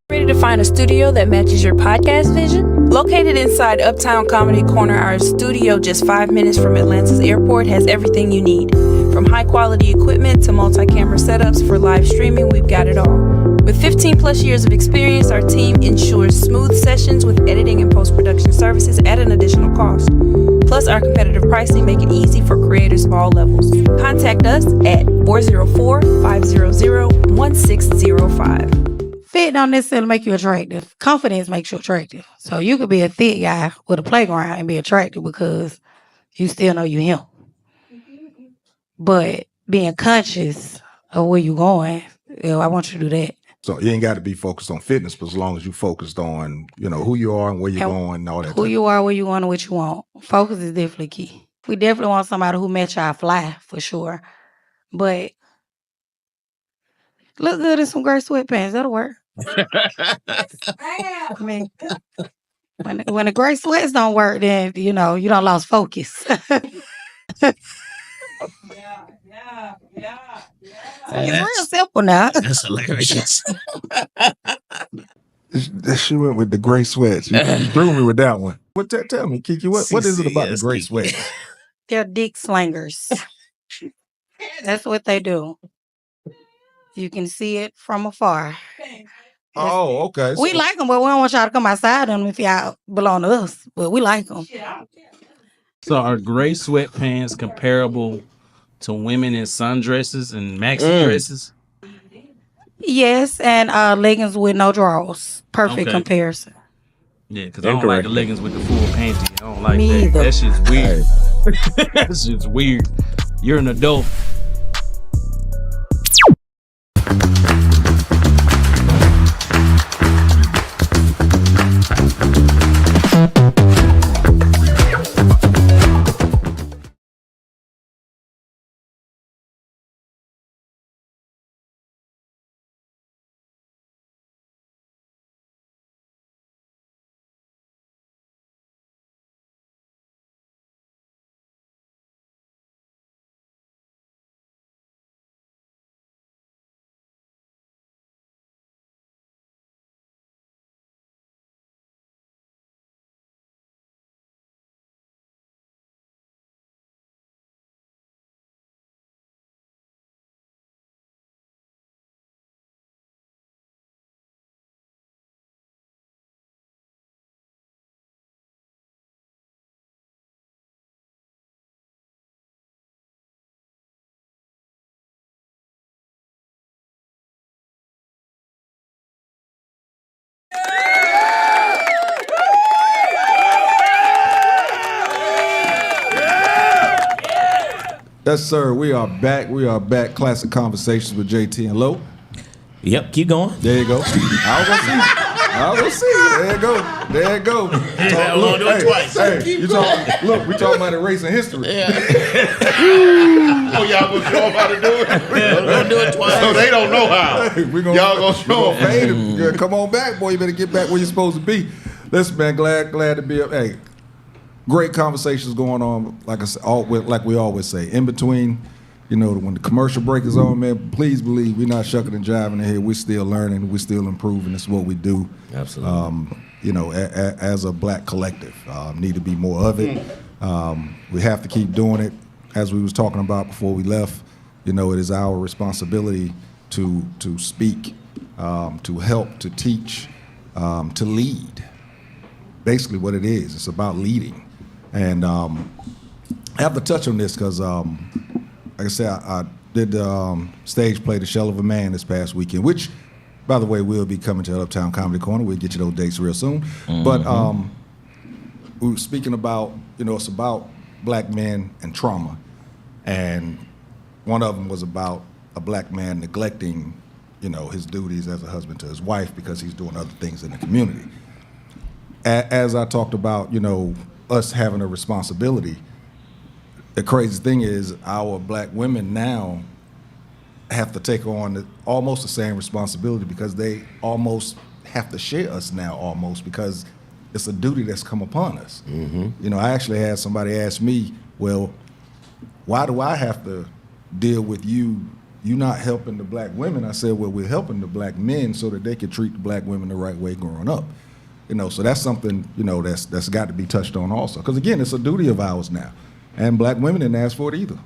Ready to find a studio that matches your podcast vision? Located inside Uptown Comedy Corner, our studio just 5 minutes from Atlanta's airport has everything you need. From high quality equipment to multi-camera setups for live streaming, we've got it all. With 15 plus years of experience, our team ensures smooth sessions with editing and post-production services at an additional cost. Plus, our competitive pricing make it easy for creators of all levels. Contact us at 404-500-1605. Fit don't necessarily make you attractive. Confidence makes you attractive. So you could be a thick guy with a playground and be attractive because you still know you him. But being conscious of where you're going, I want you to do that. So you ain't got to be focused on fitness, but as long as you focused on, you know, who you are and where you're going and all that. Who you are, where you going, and what you want. Focus is definitely key. We definitely want somebody who match our fly for sure. But look good in some gray sweatpants. That'll work. I mean, when the gray sweats don't work, then you know you don't lost focus. It's real simple now. That's hilarious. She went with the gray sweats. You threw me with that one. What? Tell me, Kiki, what is it about the gray sweats? They're dick slingers. That's what they do. You can see it from afar. Oh, okay. We like them, but we don't want y'all to come outside them if y'all belong to us. But we like them. So are gray sweatpants comparable to women in sundresses and maxi dresses? Yes, and leggings with no drawers. Perfect comparison. Yeah, because I don't like the leggings with the full panty. I don't like Me that. either. That shit's weird. That shit's weird. You're an adult. Yes, sir. We are back. We are back. Classic Conversations with JT and Lo. Yep, keep going. There you go. I was gonna see. There you go. There you go. I'm gonna do it twice. Hey, look, we talking about erasing history. Oh, y'all gonna show them how to do it? We're gonna do it twice. So they don't know how. Hey, Y'all gonna show them. fade him. Yeah, come on back, boy. You better get back where you're supposed to be. Listen, man, glad to be up. Hey, great conversations going on. Like I said, like we always say, in between. When the commercial break is on, man, please believe we're not shucking and jiving in here. We're still learning. We're still improving. It's what we do. Absolutely. As a black collective, need to be more of it. We have to keep doing it. As we was talking about before we left, it is our responsibility to speak, to help, to teach, to lead. Basically what it is. It's about leading. And I have to touch on this because like I said, I did stage play The Shell of a Man this past weekend, which, by the way, will be coming to Uptown Comedy Corner. We'll get you those dates real soon. Mm-hmm. But we were speaking about, it's about black men and trauma. And one of them was about a black man neglecting, his duties as a husband to his wife because he's doing other things in the community. As I talked about, us having a responsibility, the crazy thing is our black women now have to take on almost the same responsibility because they almost have to share us now almost because it's a duty that's come upon us. Mm-hmm. I actually had somebody ask me, well, why do I have to deal with you not helping the black women? I said, well, we're helping the black men so that they can treat the black women the right way growing up. So that's something, that's got to be touched on also. Because again, it's a duty of ours now. And black women didn't ask for it either.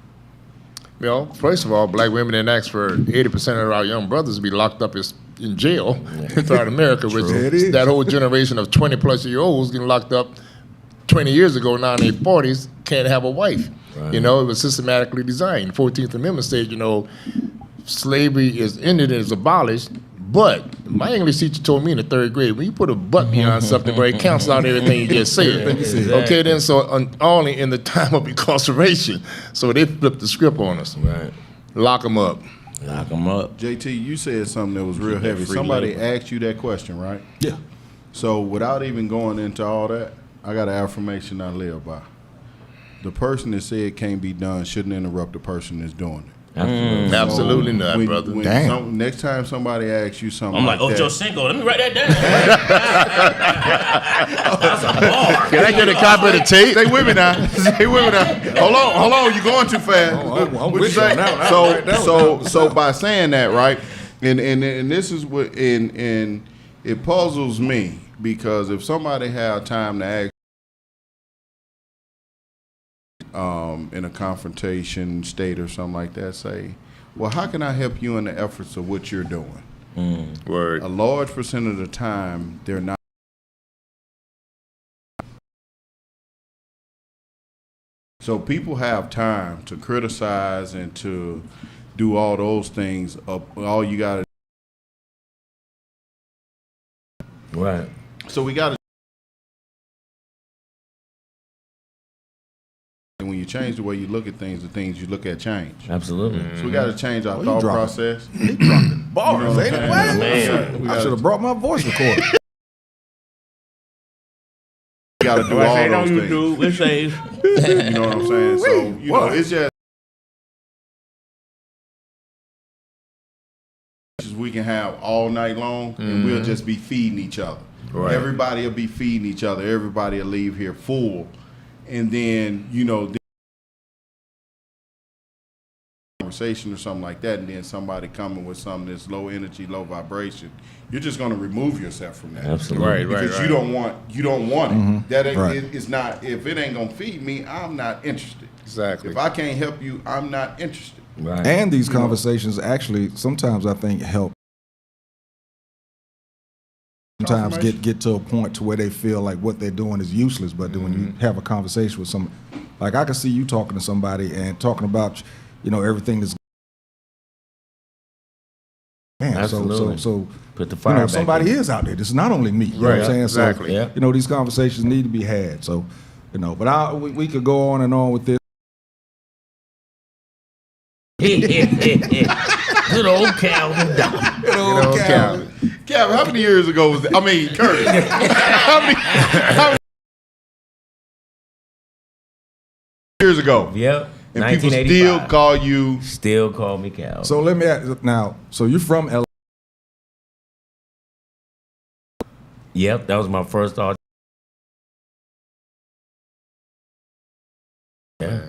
First of all, black women didn't ask for 80% of our young brothers to be locked up in jail throughout America, which that whole generation of 20-plus-year-olds getting locked up 20 years ago, now in their 40s, can't have a wife. Right. It was systematically designed. 14th Amendment states, slavery is ended and is abolished. But my English teacher told me in the 3rd grade, when you put a but behind something where it counts out everything you just said. Exactly. Okay, then only in the time of incarceration. So they flipped the script on us. Right. Lock them up. Lock them up. JT, you said something that was real heavy. Somebody asked you that question, right? Yeah. So without even going into all that, I got an affirmation I live by. The person that said it can't be done shouldn't interrupt the person that's doing it. Absolutely not, brother. Damn. Next time somebody asks you something, I'm like Ocho Cinco. Let me write that down. That's a bar. Can I get a copy of the tape? Stay with me now. Stay with me now. Hold on. You're going too fast. I'm with you now. So by saying that, right, and this is what and it puzzles me because if somebody had time to ask. In a confrontation state or something like that, say, well, how can I help you in the efforts of what you're doing? Word. A large percent of the time, they're not. So people have time to criticize and to do all those things. All you got to. Right. So we got to. When you change the way you look at things, the things you look at change. Absolutely. So we got to change our thought process. He dropping bars, ain't it? Man. I should have brought my voice recorder. You got to do all those things. It says. You know what I'm saying? So, it's just we can have all night long, and we'll just be feeding each other. Right. Everybody will be feeding each other. Everybody will leave here full. And then, conversation or something like that, and then somebody coming with something that's low energy, low vibration, you're just going to remove yourself from that. Absolutely. Because you don't want it. That ain't, it's not. If it ain't going to feed me, I'm not interested. Exactly. If I can't help you, I'm not interested. Right. And these conversations actually sometimes I think help. Sometimes get to a point to where they feel like what they're doing is useless, but then when you have a conversation with somebody, like I can see you talking to somebody and talking about, everything that's so put the fire back somebody in. is out there. It's not only me. You know what I'm saying? Exactly. So, these conversations need to be had. So, but we could go on and on with this. Good old Calvin Doc. Good old Calvin. Calvin, how many years ago was that? I mean, Kurt. how many years ago? Yep. And people still 1985. call you. Still call me Calvin. So let me ask now. So you're from LA? Yep, that was my first audition. Yeah.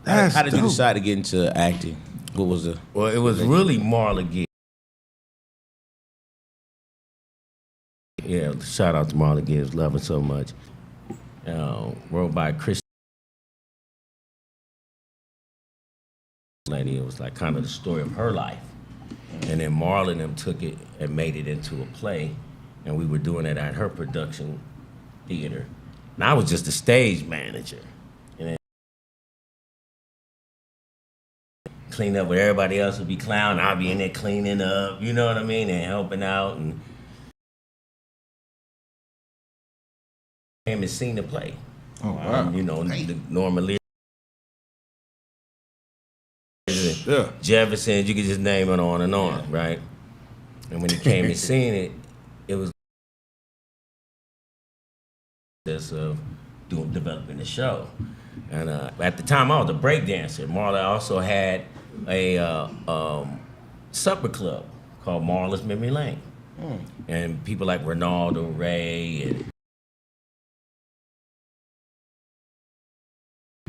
How did you decide to get into acting? What was the? Well, it was really Marla Gibbs. Yeah, shout out to Marla Gibbs, love her so much. Wrote by Chris. Lady, it was like kind of the story of her life, and then Marla and them took it and made it into a play, and we were doing it at her production theater, and I was just a stage manager. Clean up where everybody else would be clowning. I'll be in there cleaning up, you know what I mean, and helping out. And came and seen the play. Oh wow! You know, the normally Yeah. Jefferson, you could just name it on and on, right? And when he came and seen it, it was this of developing the show. And at the time, I was a break dancer. Marla also had a supper club called Marla's Memory Lane. And people like Ronaldo Ray and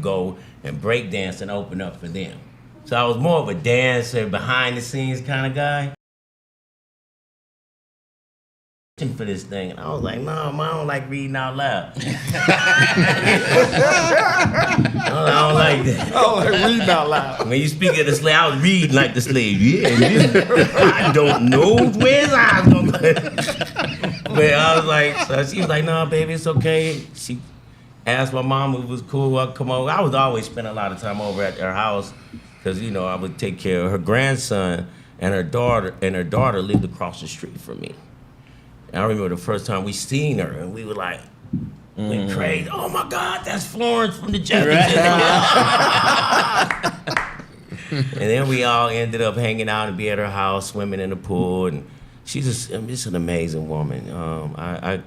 go and break dance and open up for them. So I was more of a dancer, behind the scenes kind of guy. For this thing, and I was like, no, I don't like reading out loud. I don't like that. I don't like reading out loud. When you speak of the slave, I was reading like the slave. Yeah, I don't know where his eyes gonna go. But I was like, so she was like, no, baby, it's okay. She asked my mom if it was cool. I'd come over. I would always spend a lot of time over at her house because I would take care of her grandson and her daughter. And her daughter lived across the street from me. I remember the first time we seen her, and we were like, went crazy. Oh my God, that's Florence from the Jefferson. And then we all ended up hanging out and be at her house, swimming in the pool, and she's just an amazing woman. I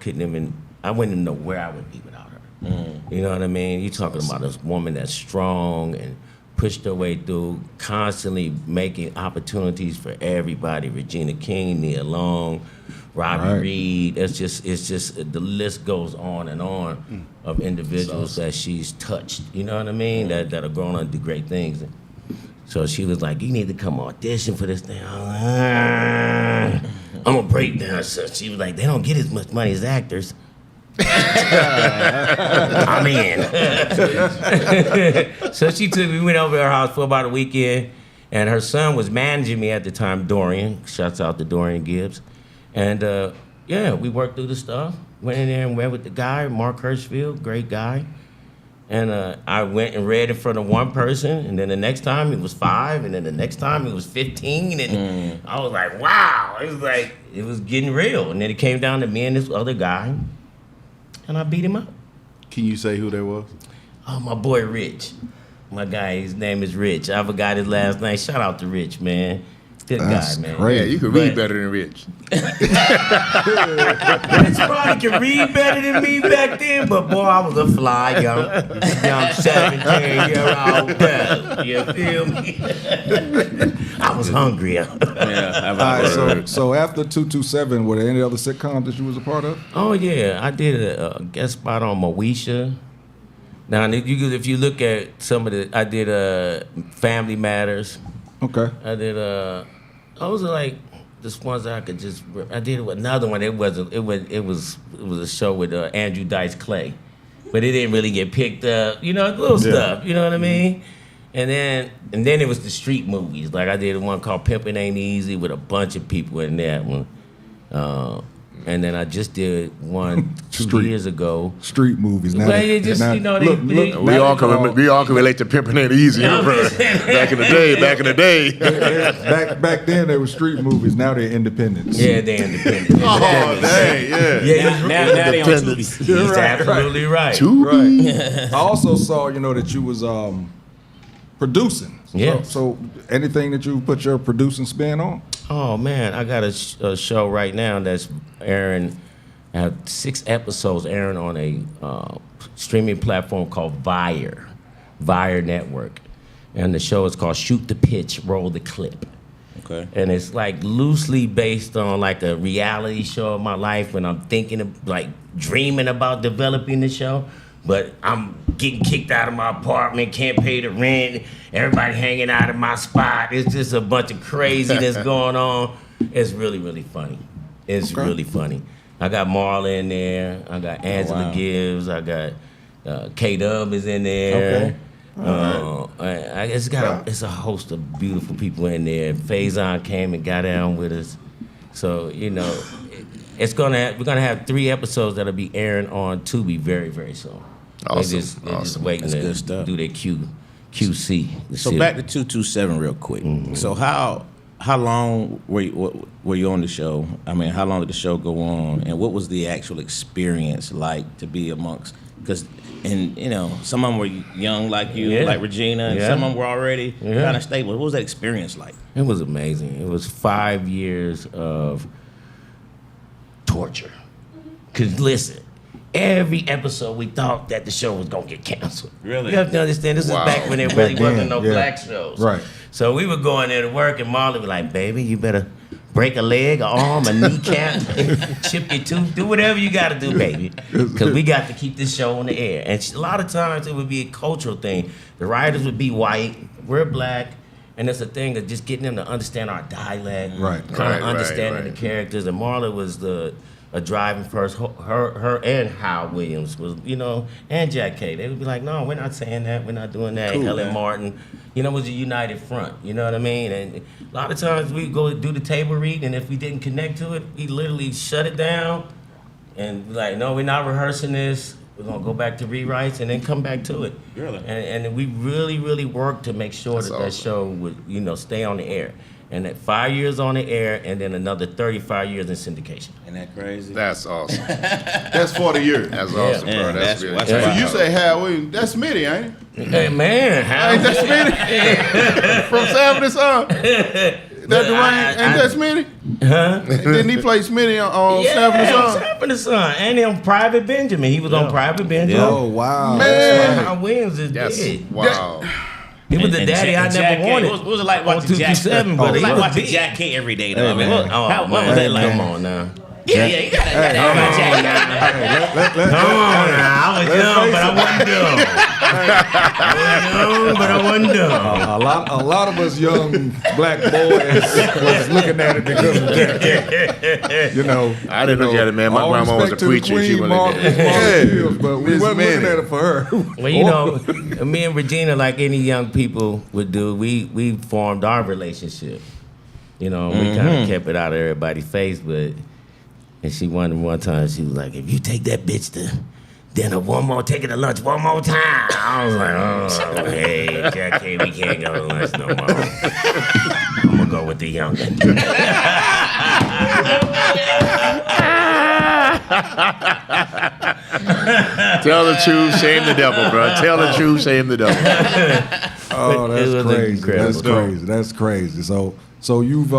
wouldn't know where I would be without her. You know what I mean? You're talking about a woman that's strong and pushed her way through, constantly making opportunities for everybody. Regina King, Nia Long, Robbie Reed. It's just the list goes on and on of individuals that she's touched. You know what I mean? That are going on to do great things. So she was like, "You need to come audition for this thing." I'm a break dancer. She was like, "They don't get as much money as actors." I'm in. So we went over to her house for about a weekend, and her son was managing me at the time, Dorian. Shouts out to Dorian Gibbs. And we worked through the stuff. Went in there and read with the guy, Mark Hirschfield, great guy. And I went and read in front of one person, and then the next time it was 5, and then the next time it was 15, and I was like, wow. It was like, it was getting real. And then it came down to me and this other guy, and I beat him up. Can you say who that was? Oh, my boy Rich. My guy, his name is Rich. I forgot his last name. Shout out to Rich, man. Good That's guy, man. great. Yeah, you could read better than Rich. Rich probably could read better than me back then, but boy, I was a fly young 17-year-old guy. You feel me? I was hungry. All right, so after 227, were there any other sitcoms that you was a part of? Oh yeah, I did a guest spot on Moesha. Now, if you look at some of I did Family Matters. Okay. I did those are like the ones that I could just. I did another one. It was a show with Andrew Dice Clay, but it didn't really get picked up. Little stuff. You know what I mean? And then it was the street movies. Like I did one called Pimpin' Ain't Easy with a bunch of people in that one. And then I just did one 2 years ago. Street movies. Now, But it just, now, We all can relate to Pimpin' Ain't Easy. Back in the day. Back then they were street movies. Now they're independents. Yeah, they're independent. Oh, dang, yeah. Now they on Tubi. He's absolutely right. Right. I also saw, that you was producing Yes. So anything that you put your producing spin on? Oh man, I got a show right now that's airing. I have 6 episodes airing on a streaming platform called Vire Network, and the show is called Shoot the Pitch, Roll the Clip. Okay. And it's like loosely based on like a reality show of my life when I'm thinking of like dreaming about developing the show, but I'm getting kicked out of my apartment, can't pay the rent, everybody hanging out of my spot. It's just a bunch of craziness going on. It's really, really funny. It's really funny. I got Marla in there. I got Angela Gibbs. I got K-Dub is in there. It's a host of beautiful people in there. Faison came and got down with us. So, you know, we're gonna have 3 episodes that'll be airing on Tubi very, very soon. Awesome. They're just waiting That's to good stuff. do their QC. So back to 227 real quick. Mm-hmm. So how long were you on the show? I mean, how long did the show go on, and what was the actual experience like to be amongst? Because, and you know, some of them were young like you, like Regina, and some of them were already kind of stable. What was that experience like? It was amazing. It was 5 years of torture. Cause listen, every episode we thought that the show was gonna get canceled. Really? You have to understand, this is back when there really wasn't no black shows. Right. So we would go in there to work, and Marley was like, "Baby, you better break a leg, an arm, a kneecap, chip your tooth, do whatever you got to do, baby, because we got to keep this show on the air." And a lot of times it would be a cultural thing. The writers would be white, we're black, and it's a thing of just getting them to understand our dialect, kind of understanding the characters. And Marla was a driving force. Her and Hal Williams was, you know, and Jack K. They would be like, "No, we're not saying that. We're not doing that." Cool, Ellen Martin, you know, was a united front. You know what I mean? And a lot of times we go do the table read, and if we didn't connect to it, we literally shut it down and be like, "No, we're not rehearsing this. We're gonna go back to rewrites and then come back to it." Really? And we really, really worked to make sure that show would, you know, stay on the air. And at 5 years on the air, and then another 35 years in syndication. Isn't that crazy? That's awesome. That's 40 years. That's awesome, bro. That's good. So you say Hal Williams, that's Smitty, ain't it? Hey, man, Hal Ain't that Smitty? From Sanford and Son? That Dwayne, ain't that Smitty? Huh? Didn't he play Smitty on Sanford and Son? Sanford and Son. And on Private Benjamin. He was on Private Benjamin. Oh, wow. Man. Hal Williams is dead. Wow. He was the daddy I never wanted. What was it like watching Jack? 227, What but was it he like was watching big. Jack K every day? Though? I mean, man. what was that like? Come on now. Yeah, you gotta have my Jack now. Come on now. I was young, but I wasn't dumb. I was young, but I wasn't dumb. A lot of us young black boys was looking at it because of that. You know, I didn't look at it, man. My all grandma was a respect to the preacher. She Queen, wasn't Margaret there. Hills, but we Miss wasn't looking Manning. at it for her. Well, you know, me and Regina, like any young people would do, we formed our relationship. You know, we kind of kept it out of everybody's face, but and she wondered one time, she was like, "If you take that bitch to dinner take her to lunch one more time." I was like, "Oh, hey, Jack K, we can't go to lunch no more. I'm gonna go with the youngin'." Tell the truth, shame the devil, bro. Tell the truth, shame the devil. Oh, It was that's crazy. incredible. That's crazy. That's crazy. So you've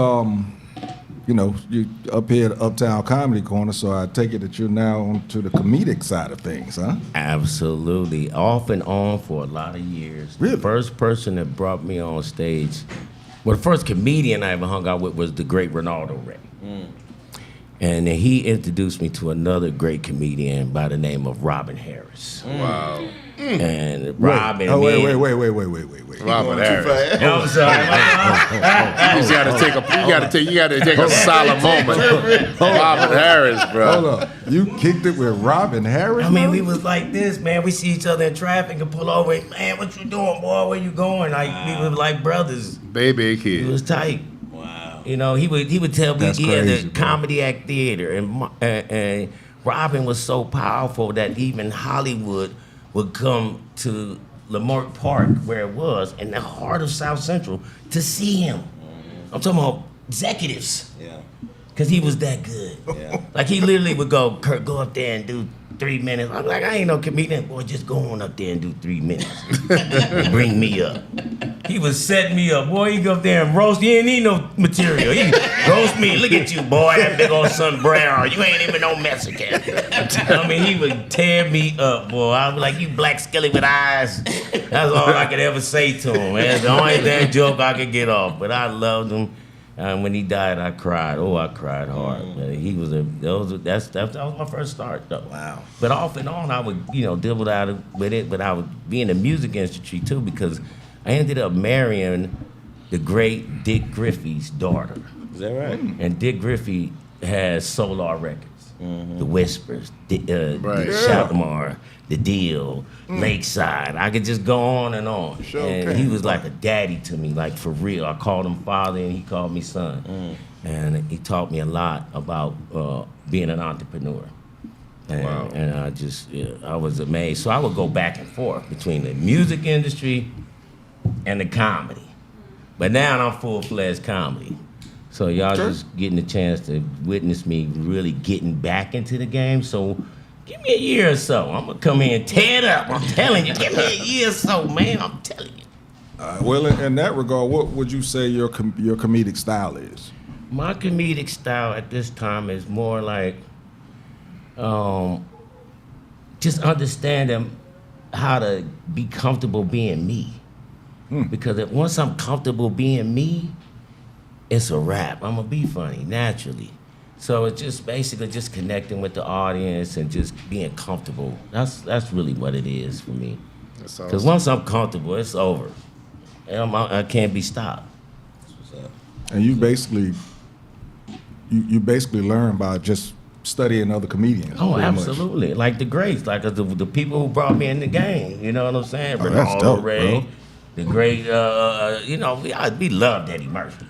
you know, you up here at Uptown Comedy Corner, so I take it that you're now onto the comedic side of things, huh? Absolutely. Off and on for a lot of years. Really? The first person that brought me on stage, well, the first comedian I ever hung out with was the great Ronaldo Ray. And then he introduced me to another great comedian by the name of Robin Harris. Wow. And Robin, Wait. Robin Harris. I'm sorry. You gotta take a solemn moment. Robin Harris, bro. Hold up. You kicked it with Robin Harris? I mean, bro? we was like this, man. We see each other in traffic and pull over. Man, what you doing, boy? Where you going? Like we were like brothers. Baby It kid. was tight. Wow. You know, he would tell me That's he had crazy, a bro. comedy act theater, and Robin was so powerful that even Hollywood would come to Leimert Park, where it was, in the heart of South Central, to see him. I'm talking about executives, Yeah. because he was that good. Yeah. Like, he literally would go, "Kurt, go up there and do 3 minutes." I'm like, "I ain't no comedian." "Boy, just go on up there and do 3 minutes. And bring me up." He was setting me up. Boy, he go up there and roast. He ain't need no material. He roast me. Look at you, boy. That big old sun brown. You ain't even no Mexican. I mean, he would tear me up, boy. I was like, you black skelly with eyes. That's all I could ever say to him. That's the only damn joke I could get off. But I loved him. And when he died, I cried. Oh, I cried hard. He was that was my first start, though. Wow. But off and on, I would, dibble out with it. But I would be in the music industry, too, because I ended up marrying the great Dick Griffey's daughter. Is that right? And Dick Griffey has Solar Records. The Whispers, Right. the Shalimar, The Deal, Lakeside. I could just go on and on. Sure And can. he was like a daddy to me, like for real. I called him father and he called me son. And he taught me a lot about being an entrepreneur. And, and I was amazed. So I would go back and forth between the music industry and the comedy. But now I'm full-fledged comedy. So y'all just getting a chance to witness me really getting back into the game. So give me a year or so. I'm going to come here and tear it up. I'm telling you. Give me a year or so, man. I'm telling you. Well, in that regard, what would you say your comedic style is? My comedic style at this time is more like just understanding how to be comfortable being me. Because once I'm comfortable being me, it's a wrap. I'm gonna be funny naturally. So it's just basically just connecting with the audience and just being comfortable. That's really what it is for me. Because once I'm comfortable, it's over. And I can't be stopped. And you basically learn by just studying other comedians. Oh, pretty much. absolutely. Like the greats, like the people who brought me in the game. You know what I'm saying? Oh, that's Ronaldo dope, Ray, bro. the great. We loved Eddie Murphy.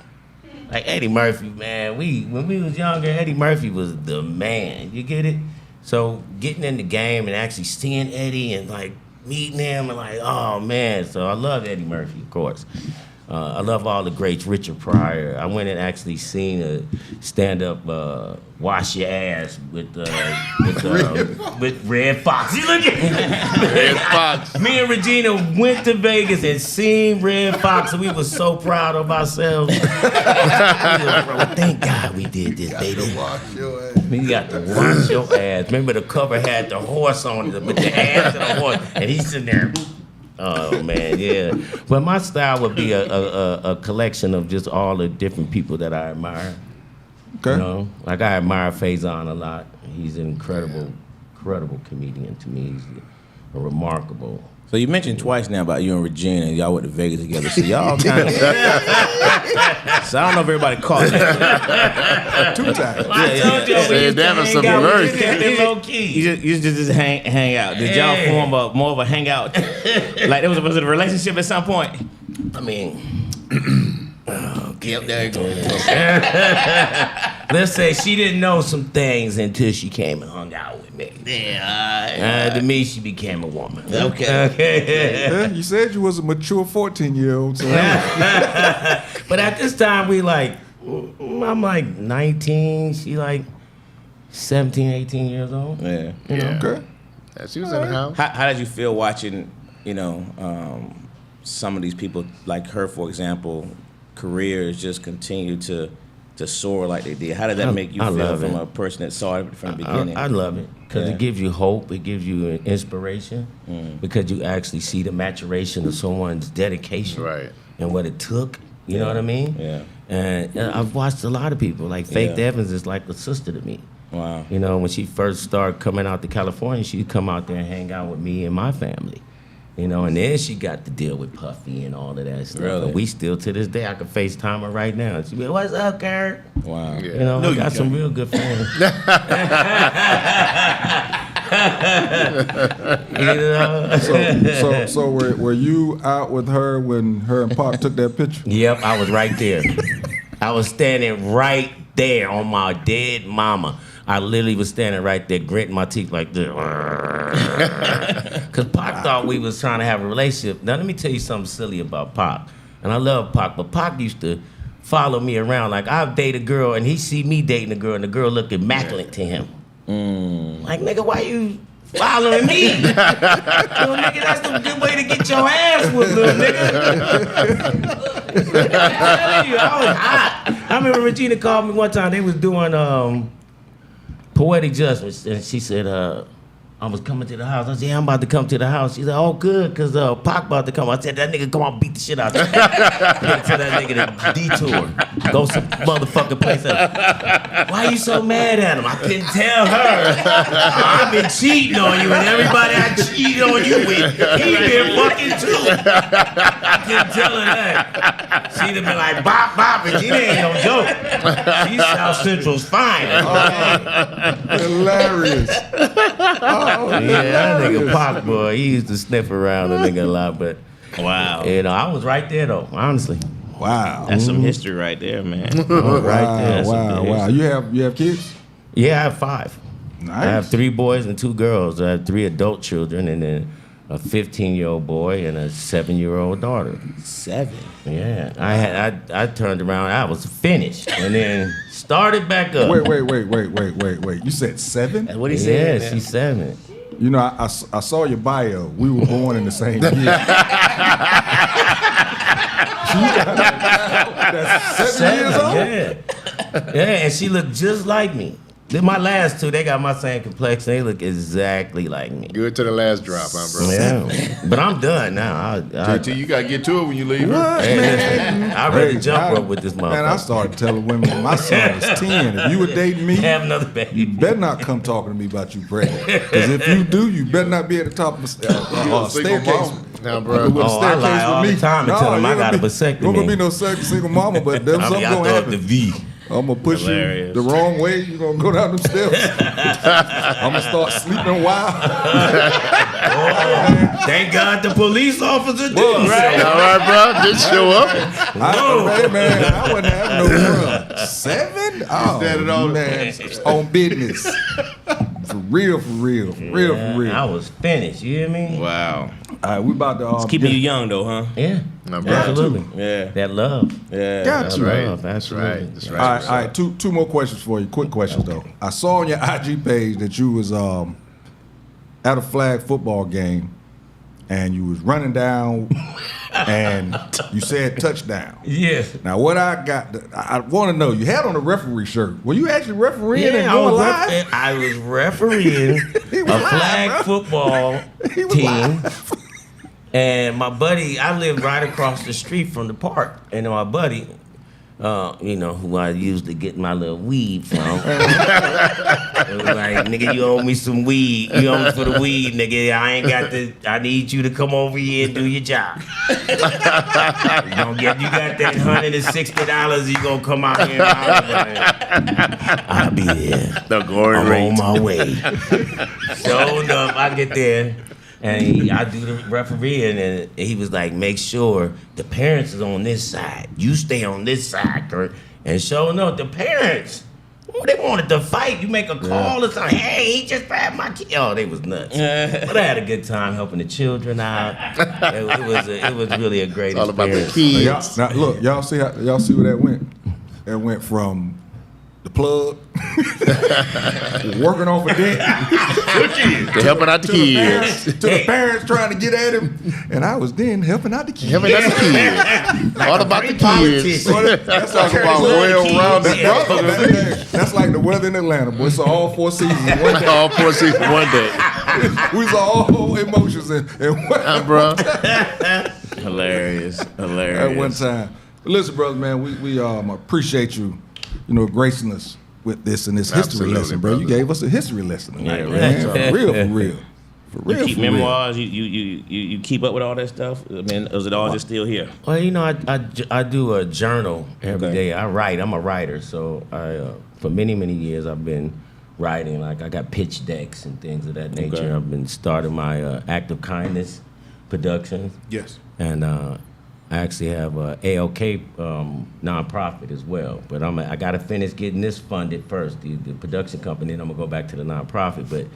Like Eddie Murphy, man. When we was younger, Eddie Murphy was the man. You get it? So getting in the game and actually seeing Eddie and like meeting him and like, oh man. So I love Eddie Murphy, of course. I love all the greats, Richard Pryor. I went and actually seen a stand-up Wash Your Ass with Red Fox. You look at Red Fox. Me and Regina went to Vegas and seen Red Fox, and we were so proud of ourselves. Thank God we did this, baby. We got to wash your ass. Remember the cover had the horse on it, with the ass and the horse, and he's sitting there. Oh man, yeah. But my style would be a collection of just all the different people that I admire. Okay. You know, like I admire Faison a lot. He's an incredible comedian to me. He's a remarkable. So you mentioned twice now about you and Regina, and y'all went to Vegas together. So y'all kind of. So I don't know if everybody caught that. 2 times. I told you we used to that was hang some out. We reverse. just kept it low key. You just hang out. Did y'all form more of a hangout? Like was it a relationship at some point? I mean, yep, there you go. Let's say she didn't know some things until she came and hung out with me. Yeah. To me, she became a woman. Okay. Yeah, you said you was a mature 14-year-old. So But at this time, I'm like 19. She like 17, 18 years old. Yeah. You know? okay. Yeah, she was in the house. How did you feel watching, some of these people like her, for example, careers just continue to soar like they did? How did that make you feel from a person that saw it from the beginning? I love it because it gives you hope. It gives you an inspiration because you actually see the maturation of someone's dedication Right. and what it took. You know what I mean? Yeah. And I've watched a lot of people. Like Faith Evans is like a sister to me. Wow. You know, when she first started coming out to California, she'd come out there and hang out with me and my family. You know, and then she got to deal with Puffy and all of that stuff. Really? And we still, to this day, I can FaceTime her right now. She be like, what's up, Kurt? Wow. You know, I got some real good friends. You know? So were you out with her when her and Pop took that picture? Yep, I was right there. I was standing right there on my dead mama. I literally was standing right there, gritting my teeth like this. Because Pac thought we was trying to have a relationship. Now, let me tell you something silly about Pac. And I love Pac, but Pac used to follow me around. Like, I'd date a girl, and he see me dating a girl, and the girl look immaculate to him. Like, nigga, why you following me. Little nigga, that's the good way to get your ass whooped, little nigga. I'm telling you, I was hot. I remember Regina called me one time. They was doing Poetic Justice, and she said, I was coming to the house. I said, yeah, I'm about to come to the house. She said, oh, good, because Pac about to come. I said, that nigga come on, beat the shit out of you. Tell that nigga to detour. Go some motherfucking place else. Why you so mad at him? I couldn't tell her. I've been cheating on you, and everybody I cheated on you with, he been fucking too. I couldn't tell her that. She'd have been like, bop, bop, and she ain't no joke. She's South Central's fine. Hilarious. Yeah, that nigga Pac, boy, he used to sniff around a nigga a lot, but Wow. you know, I was right there though, honestly. Wow. That's some history right there, man. I was right there. That's Wow, some wow. history. You have kids? Yeah, I have 5. Nice. I have 3 boys and 2 girls. I have 3 adult children, and then a 15-year-old boy and a 7-year-old daughter. 7. Yeah, I turned around. I was finished, and then started back up. Wait. You said 7? That's what he said. Yeah, she's 7. You know, I saw your bio. We were born in the same year. That's 7 years old? Yeah. Yeah, and she looked just like me. Then my last 2, they got my same complexion. They look exactly like me. Good to the last drop, huh, bro? Yeah. But I'm done now. JT, you gotta get to it when you leave. What, Hey, man? listen, I'd rather jump rope with this motherfucker. Man, I started telling women when my son was 10, if you were dating me, Have another baby. you better not come talking to me about you pregnant. Because if you do, you better not be at the top of the single staircase. mom. Now, bro. With the Oh, I lie staircase all with the me. time and tell them you I ain't got a gonna be- vasectomy. You ain't gonna be no single mama, but there's something I gonna throw up the happen. V. I'm gonna push Hilarious. you the wrong way. You're gonna go down them steps. I'm gonna start sleeping wild. Thank God the police officer did. Right. All right, bro. Just show up. Hey, man, I wouldn't have no girl. 7? Oh, Standing on- man, on business. For real. I was finished. You hear me? Wow. All right, we about to. It's keeping you young, though, huh? Yeah. No, bro. Absolutely. Yeah. That love. Yeah. Got That you. love. That's Absolutely. right. That's All right. right. Two more questions for you. Quick questions though. I saw on your IG page that you was at a flag football game, and you was running down, and you said touchdown. Yes. Now, what I want to know, you had on a referee shirt. Were you actually refereeing and Yeah, going live? I was refereeing He a was live, flag bro. football He was team. live. And my buddy, I lived right across the street from the park. And my buddy, who I usually get my little weed from, it was like, nigga, you owe me some weed. You owe me for the weed, nigga. I need you to come over here and do your job. You got that $160, you gonna come out here and I'll be there. The going I'm rate. on my way. So enough, I get there. And I do the referee, and he was like, make sure the parents is on this side. You stay on this side, Kurt. And sure enough, the parents, they wanted to fight. You make a call or something. Hey, he just grabbed my kid. Oh, they was nuts. But I had a good time helping the children out. It was really a great It's all about the experience. kids. Now look, y'all see where that went? That went from the plug, working off a debt, They're helping out the kids. to the parents trying to get at him, and I was then helping out the kids. Helping out the kids. All about the kids. That's talk about well-rounded brothers. That's like the weather in Atlanta, boy. It's all 4 seasons in one day. All 4 seasons one day. We saw all emotions in one Bro. Hilarious. at one time. But listen, brother, man, we appreciate you, gracing us with this and this history Absolutely, lesson, bro. You brother. gave us a history lesson tonight, Yeah, man. right. For real. You keep memoirs. You keep up with all that stuff. I mean, is it all just still here? Well, I do a journal every day. I write. I'm a writer, so for many years I've been writing. Like I got pitch decks and things of that nature. Okay. I've been starting my Act of Kindness Productions, Yes. and I actually have a ALK nonprofit as well. But I got to finish getting this funded first, the production company, and I'm gonna go back to the nonprofit. But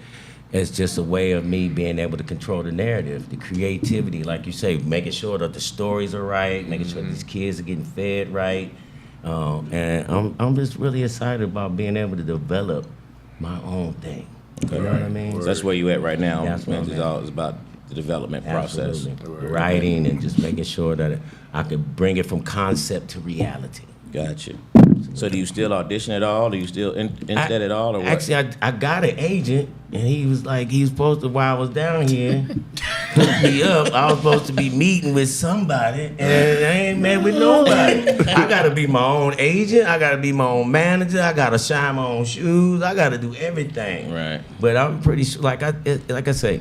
it's just a way of me being able to control the narrative, the creativity, like you say, making sure that the stories are right, making sure these kids are getting fed right. And I'm just really excited about being able to develop my own thing. You know what I mean? So that's where you at right now. That's where man. I'm It's at. all it's about the development process. Absolutely. Writing and just making sure that I could bring it from concept to reality. Gotcha. So do you still audition at all? Do you still in that at all, or what? Actually, I got an agent, and he was supposed to, while I was down here, hook me up. I was supposed to be meeting with somebody, and I ain't met with nobody. I gotta be my own agent. I gotta be my own manager. I gotta shine my own shoes. I gotta do everything. Right. But I'm pretty sure, like I say,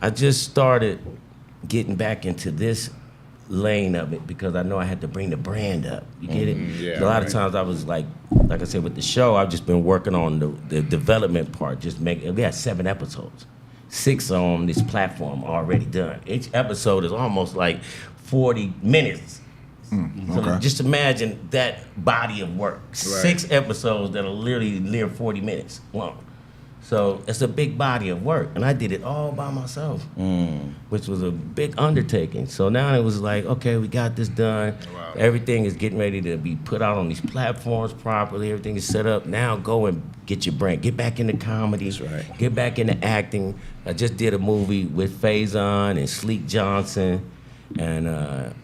I just started getting back into this lane of it because I know I had to bring the brand up. You get it? Yeah, So a lot of times I was like I said, with the show, I've just been working on the development part. We had 7 episodes, 6 on this platform already done. Each episode is almost like 40 minutes. So just imagine that body of work. 6 episodes that'll literally live 40 minutes long. So it's a big body of work, and I did it all by myself, which was a big undertaking. So now it was like, okay, we got this done. Wow. Everything is getting ready to be put out on these platforms properly. Everything is set up. Now go and get your brain. Get back into comedy. That's right. Get back into acting. I just did a movie with Faison and Sleek Johnson, and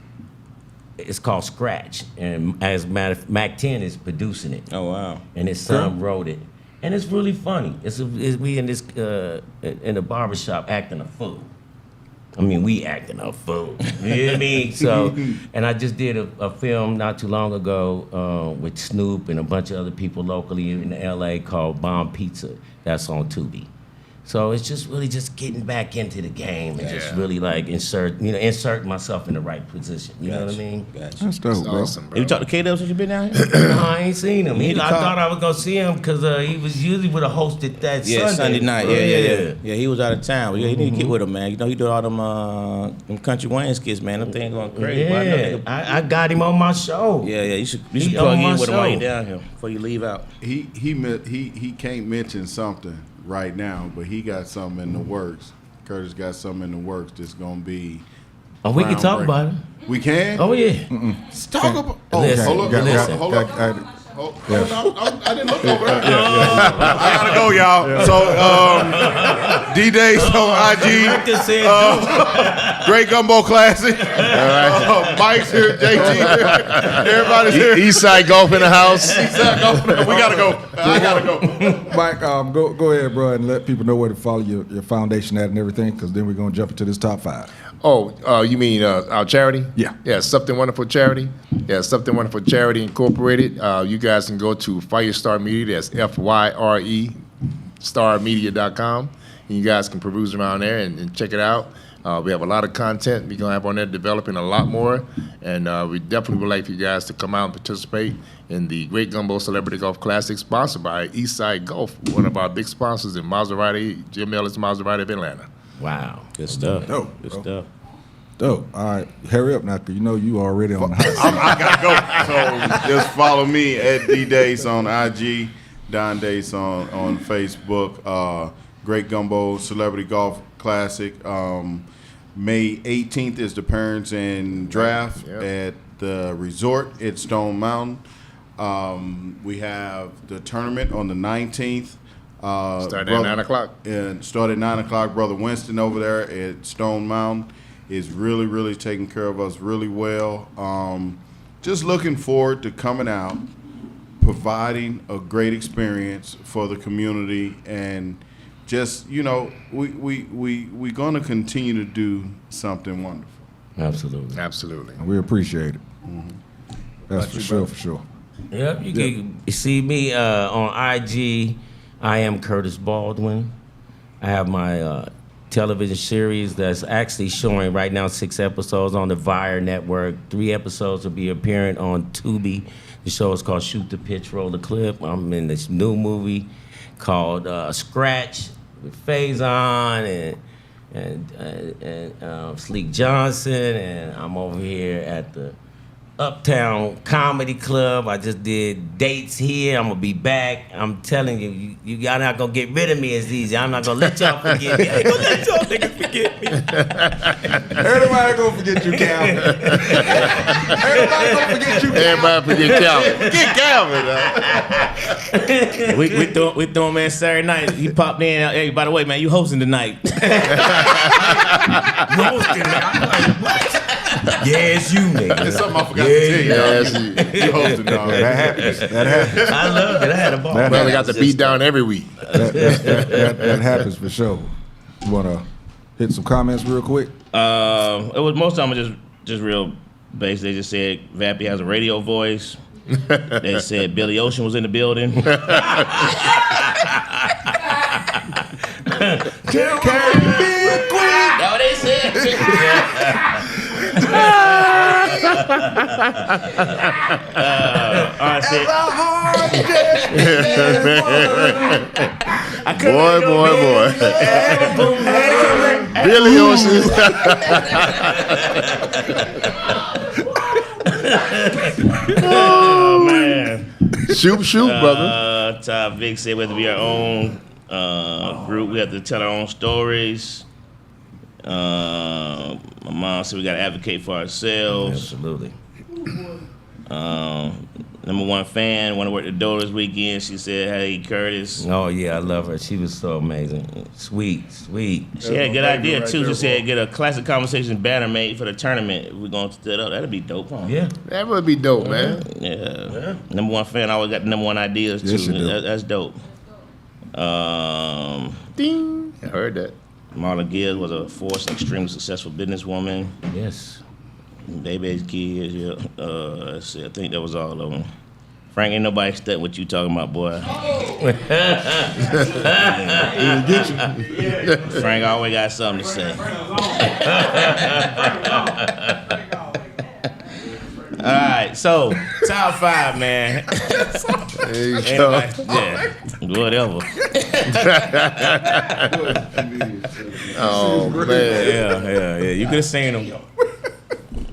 it's called Scratch. And as a matter of Mac 10 is producing it. Oh wow. And his son wrote it. And it's really funny. We in this in the barbershop acting a fool. I mean, we acting a fool. You know what I mean? So, and I just did a film not too long ago with Snoop and a bunch of other people locally in LA called Bomb Pizza. That's on Tubi. So it's just really just getting back into the game and just really like insert myself in the right position. You know what I mean? Gotcha. That's dope, bro. Awesome, bro. Have you talked to K-Dub since you been down here? No, I ain't seen him. need to I call- thought I was gonna see him because he was usually would have hosted that Sunday night. bro. Yeah, he was out of town. Yeah, he need to get with him, man. You know, he do all them Country Wayne skits, man. Them things going crazy. But I know Yeah, nigga- I got him on my show. yeah. You should He plug on my in with him while show. you down here before you leave out. He can't mention something right now, but he got something in the works. Curtis got something in the works that's gonna be. Oh, we can talk about it. We can. Oh yeah. Let's talk about. Oh, Listen, hold up, listen. hold up. Hold on, I didn't look over there. I gotta go, y'all. So, D-Days on Director said IG. Great Gumbo Classic. Mike's here, JT here. Everybody's here. Eastside Golf in the house. Eastside Golf. We gotta go. I gotta go. Mike, go ahead, bro, and let people know where to follow your foundation at and everything, because then we're gonna jump into this top 5. Oh, you mean our charity? Yeah. Yeah, Something Wonderful Charity. Yeah, Something Wonderful Charity Incorporated. You guys can go to Firestar Media. That's FYRE, starmedia.com. And you guys can peruse around there and check it out. We have a lot of content we're going to have on there, developing a lot more. And we definitely would like for you guys to come out and participate in the Great Gumbo Celebrity Golf Classic, sponsored by Eastside Golf, one of our big sponsors in Maserati, Jim Ellis Maserati of Atlanta. Wow. Good stuff. Dope, Good bro. stuff. Dope. All right, hurry up now, because you know you already on the hot seat. I gotta go. So just follow me at D-Days on IG, Don Days on Facebook. Great Gumbo Celebrity Golf Classic. May 18th is the Parents and Draft at the resort at Stone Mountain. We have the tournament on the 19th. Start at 9 o'clock. And start at 9 o'clock. Brother Winston over there at Stone Mountain is really, really taking care of us really well. Just looking forward to coming out, providing a great experience for the community, and just, we're going to continue to do something wonderful. Absolutely. Absolutely. We appreciate it. That's for sure, for sure. Yep, you can see me on IG. I am Curtis Baldwin. I have my television series that's actually showing right now, 6 episodes on the Vire Network. 3 episodes will be appearing on Tubi. The show is called Shoot the Pitch, Roll the Clip. I'm in this new movie called Scratch with Faison and Sleek Johnson, and I'm over here at the Uptown Comedy Club. I just did dates here. I'm gonna be back. I'm telling you, y'all not gonna get rid of me as easy. I'm not gonna let y'all forget me. I ain't gonna let y'all niggas forget me. Everybody gonna forget you, Calvin. Everybody gonna forget you, Calvin. Everybody forget Calvin. We threw him in Saturday night. He popped in. Hey, by the way, man, you hosting tonight. Hosting it. I'm like, what? Yeah, it's you, nigga. There's something I forgot to tell you. Yes, You hosted, dog. That happens. That happens. I loved it. I had a ball. That Brother got the beat down every week. That happens for sure. You wanna hit some comments real quick? It was most of them just real basic. They just said Vappy has a radio voice. They said Billy Ocean was in the building. That's what they said. I said, Boy. Billy Ocean. oh man. Shoot, brother. Todd Vic said we have to be our own group. We have to tell our own stories. My mom said we got to advocate for ourselves. Absolutely. Number one fan, want to work the door this weekend. She said, "Hey, Curtis." Oh yeah, I love her. She was so amazing. Sweet. She had a good idea too. She said, "Get a Classic Konversation banner made for the tournament. We're gonna set up. That'd be dope, huh?" Yeah, that would be dope, man. Yeah. Number one fan always got the number one ideas too. Yes, you do. That's dope. Ding. I heard that. Marla Gibbs was a force and extremely successful businesswoman. Yes. Baby's kids, yeah. Let's see, I think that was all of them. Frank, ain't nobody stuck what you talking about, boy. Frank always got something to say. All right, so top 5, man. There you go. Yeah, whatever. Oh man. Yeah. You could have seen them.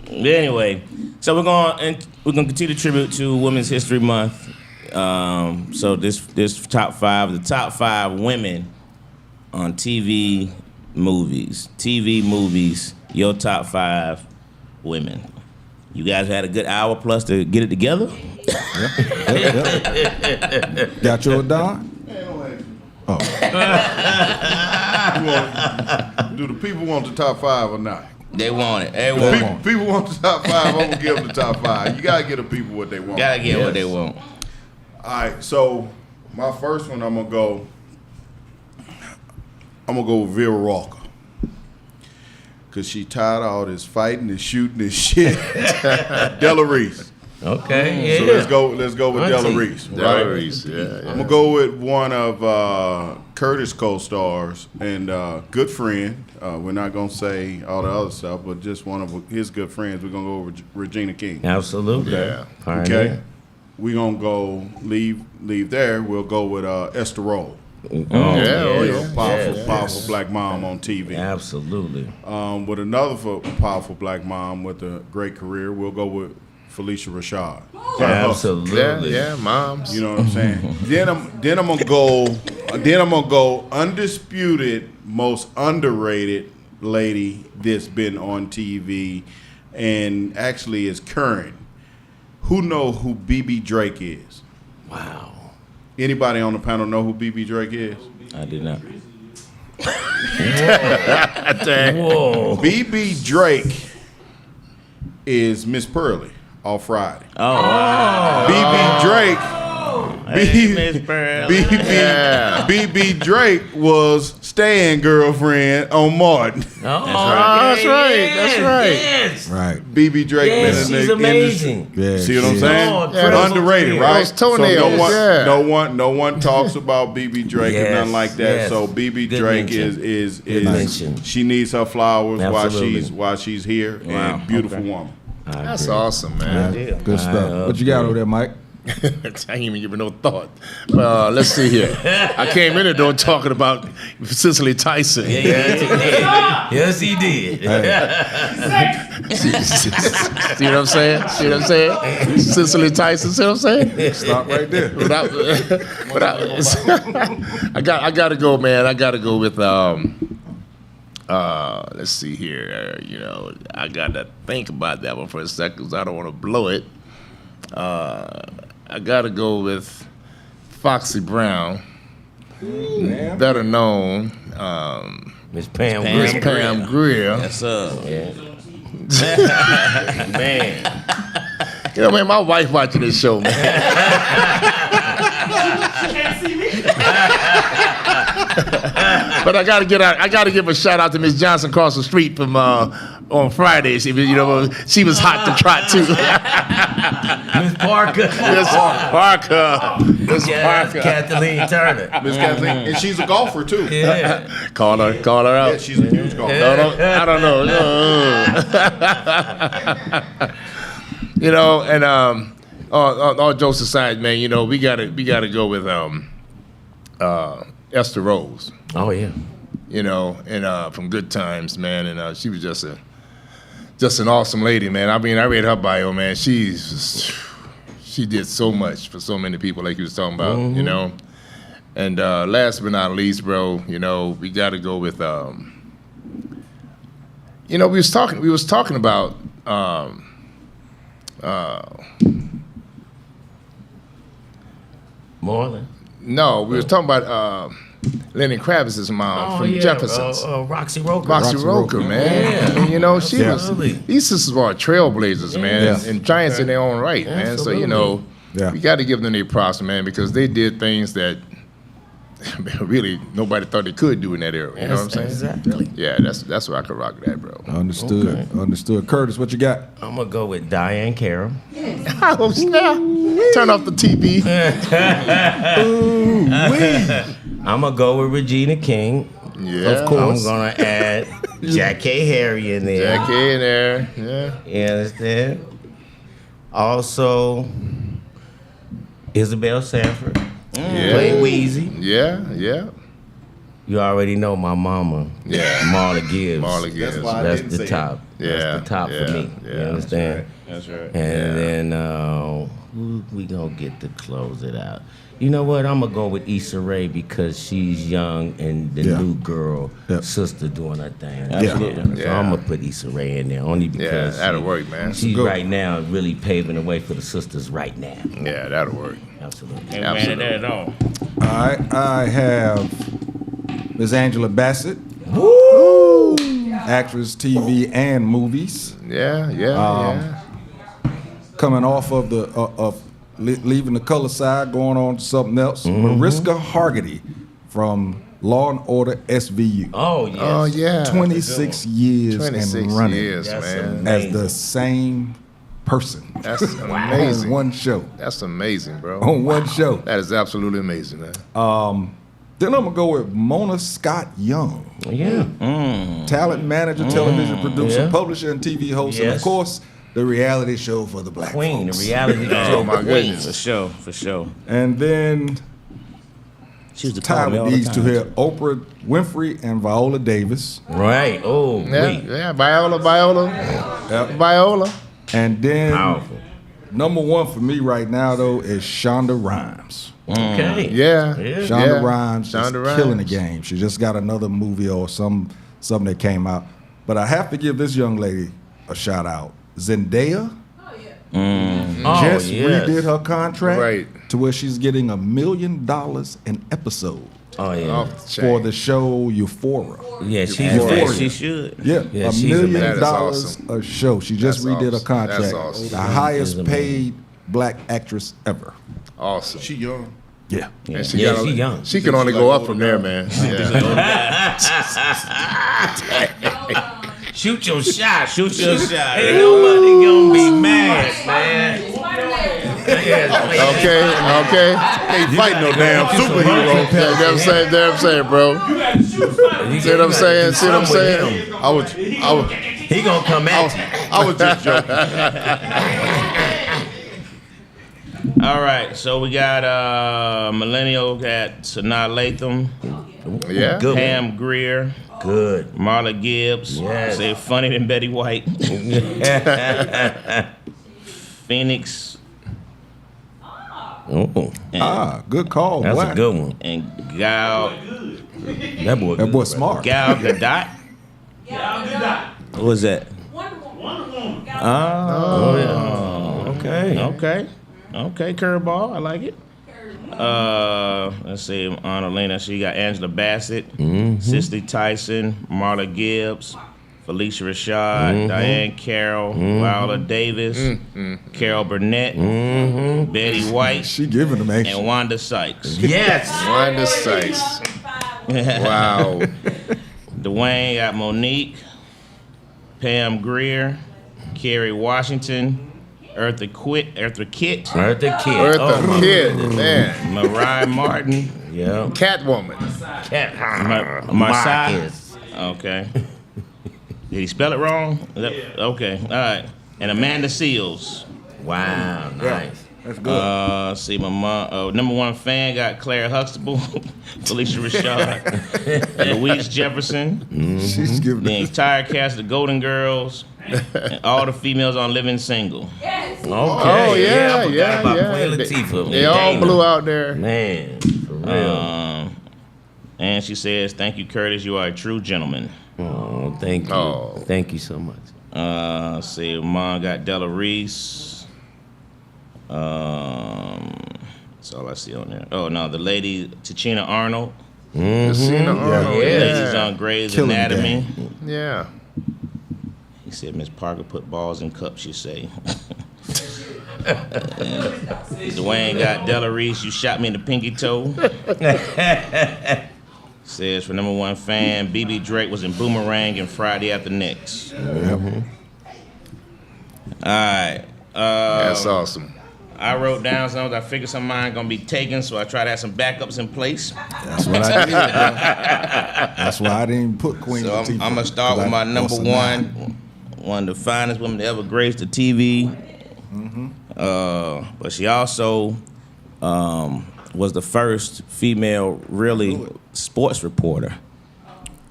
But anyway, so we're gonna continue to tribute to Women's History Month. So this top 5, the top 5 women on TV movies. Your top 5 women. You guys had a good hour plus to get it together. Yep. Got your Don? Oh. Do the people want the top 5 or not? They want it. People want the top 5. I'm gonna give them the top 5. You gotta give the people what they want. Gotta get what they want. All right. So my first one, I'm gonna go with Vera Walker. Cause she tired of all this fighting and shooting and shit. Della Reese. Okay. So let's go with Della Reese. Della Reese. Yeah. I'm gonna go with one of Curtis' co-stars and good friend. We're not gonna say all the other stuff, but just one of his good friends. We're gonna go with Regina King. Absolutely. Yeah. Okay. We're gonna go leave there. We'll go with Esther Roll. Powerful black mom on TV. Absolutely. With another powerful black mom with a great career, we'll go with Felicia Rashad. Absolutely. Yeah, moms. You know what I'm saying? then I'm gonna go undisputed, most underrated lady that's been on TV and actually is current. Who know who BB Drake is? Wow. Anybody on the panel know who BB Drake is? I did not. Whoa. BB Drake is Miss Pearly off Friday. Oh, wow. BB Drake. Hey, Miss Pearly. BB Drake was Stan girlfriend on Martin. That's right. Yes. Right. BB Drake been in She's the amazing. industry. Yeah, See what I'm she saying? is. Yeah, Underrated, right? those toenails, no one talks about BB Drake and nothing like that. Yes. So BB Good Drake mention. is mention. she needs her flowers Absolutely. while she's here. Wow. And beautiful woman. That's awesome, man. Good stuff. What you got over there, Mike? I ain't even giving no thought. Let's see here. I came in the door talking about Cicely Tyson. Yes, he did. See what I'm saying? See what I'm saying? Cicely Tyson. See what I'm saying? Stop right there. I got to go, man. I got to go with let's see here. I got to think about that one for a second because I don't want to blow it. I got to go with Foxy Brown, better known Miss Pam Grier. Yes, sir. Yeah. Man. Man, my wife watching this show, man. But I gotta give a shout out to Miss Johnson across the street from on Fridays. She was hot to trot too. Miss Parker. Miss Parker. Kathleen Turner. Miss Kathleen, and she's a golfer too. Yeah. Call her out. Yeah, she's a huge golfer. I don't know. And all jokes aside, man, we gotta go with Esther Rose. Oh yeah. And from Good Times, man, and she was just an awesome lady, man. I mean, I read her bio, man. She did so much for so many people, like you was talking about, And last but not least, bro, we got to go with, we was talking about, Marlon. No, we was talking about Lenny Kravitz's mom from Jefferson's. Roxy Roker. Roxy Roker, man. And, she was. These sisters are trailblazers, man, and giants in their own right, man. Absolutely. So we got to give them their props, man, because they did things that really nobody thought they could do in that era. You know what I'm saying? Exactly. Yeah, that's where I could rock that, bro. Understood. Okay. Understood. Curtis, what you got? I'm gonna go with Diane Carroll. Oh snap! Turn off the TV. I'm gonna go with Regina King. Yeah, of course. I'm gonna add Jackie Harry in there. Jackie in there. Yeah. You understand? Also, Isabel Sanford. Play Wheezy. Yeah. You already know my mama. Yeah. Marla Gibbs. That's why I That's didn't the say top. Yeah. That's the top for me. Yeah. You understand? That's right. And then who we gonna get to close it out? You know what? I'm gonna go with Issa Rae because she's young and the new girl sister doing her thing. Absolutely. So I'm gonna put Issa Rae in there only because that'll work, man. she's right now really paving the way for the sisters right now. Yeah, that'll work. Absolutely. Ain't mad at that at all. All right. I have Miss Angela Bassett. Woo! Actress, TV, and movies. Yeah. Coming off of leaving the color side, going on to something else. Mariska Hargitay from Law and Order SVU. Oh yes. Oh yeah. 26 years 26 and running years, man. as the same person. That's amazing. On one show. That's amazing, bro. On one show. That is absolutely amazing, man. Then I'm gonna go with Mona Scott Young. Yeah. Talent manager, television producer, publisher, and TV host, and of course, the reality show for the black Queen, folks. the reality show. Oh my goodness. For sure. And then She was the tied with these two here, Oprah Winfrey and Viola Davis. Right. Oh, Yeah. Viola. Yep. Viola. And then Powerful. number one for me right now though is Shonda Rhimes. Okay. Yeah. Shonda Rhimes is Shonda killing the Rhimes. game. She just got another movie or something that came out. But I have to give this young lady a shout out. Zendaya just redid her contract to where she's getting $1 million an episode. Oh yeah. Off the chain. For the show Euphoria. Yeah, she's Euphoria. she should. Yeah, Yeah, $1 she's million amazing. That is awesome. a show. She just That's redid awesome. a contract. That's awesome. The highest She's paid black actress ever. Awesome. She young. Yeah. Yeah, she young. She can only go up from there, man. Yeah. Shoot your shot. Shoot your shot. Ain't nobody gonna be mad, man. Okay. Ain't fighting no damn superhero. Damn saying, bro. See what I'm saying? I was He gonna come at you. I was just joking. All right, so we got Millennial got Sanaa Latham. Yeah. Good. Pam Grier. Good. Marla Gibbs. Yes. Say funny than Betty White. Phoenix. Oh, Good call. that's boy. a good one. And Gal That boy. That boy smart. Gal Gadot. What was that? Oh, yeah. Okay, curveball. I like it. Let's see, Anna Lena. She got Angela Bassett, Cicely Tyson, Marla Gibbs, Felicia Rashad, Diane Carroll, Viola Davis, Carol Burnett, Betty White, She giving them action. and Wanda Sykes. Yes. Wanda Sykes. Wow. Dwayne got Monique, Pam Grier, Kerry Washington, Eartha Kitt, Eartha Kitt. Eartha Kitt, man. Mariah Martin, Yeah. Catwoman. Marcus. Okay. Did he spell it wrong? Okay. All right. And Amanda Seals. Wow. Nice. That's good. See, my mom. Number one fan got Claire Huxtable, Felicia Rashad, and Louise Jefferson. She's giving The them. entire cast of the Golden Girls, and all the females on Living Single. Okay. Oh, yeah, I forgot yeah, about yeah. Queen Latifah. They all Dana. blew out there. Man, for real. And she says, "Thank you, Curtis. You are a true gentleman." Oh, thank you. Oh. Thank you so much. See, mom got Della Reese. That's all I see on there. Oh no, the lady Tichina Arnold. Christina Arnold. Ladies Yeah. on Grey's Killing Anatomy. Yeah. He said, "Miss Parker put balls in cups." You say. Dwayne got Della Reese. You shot me in the pinky toe. Says for number one fan, BB Drake was in Boomerang and Friday After Next. All right. That's awesome. I wrote down some. I figured some of mine gonna be taken, so I tried to have some backups in place. That's what I did. bro. That's why I didn't put Queen So I'm Latifah. gonna start with my number Sanaa. one of the finest women to ever grace the TV. But she also was the first female really sports reporter.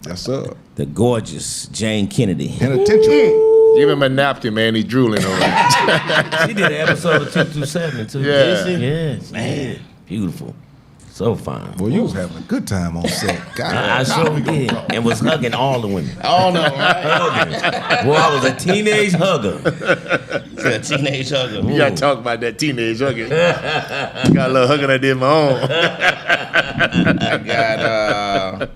Yes, sir. The gorgeous Jane Kennedy. And attention. Give him a napkin, man. He's drooling over it. She did an episode of 227 too. Yeah. Did she? Yes, man. Beautiful. So fine. Well, you was having a good time on set. God. I sure did. And was hugging all the women. Oh no, right? Hugging. Boy, I was a teenage hugger. A teenage hugger. You gotta talk about that teenage hugging. Got a little hugging I did my own. I got a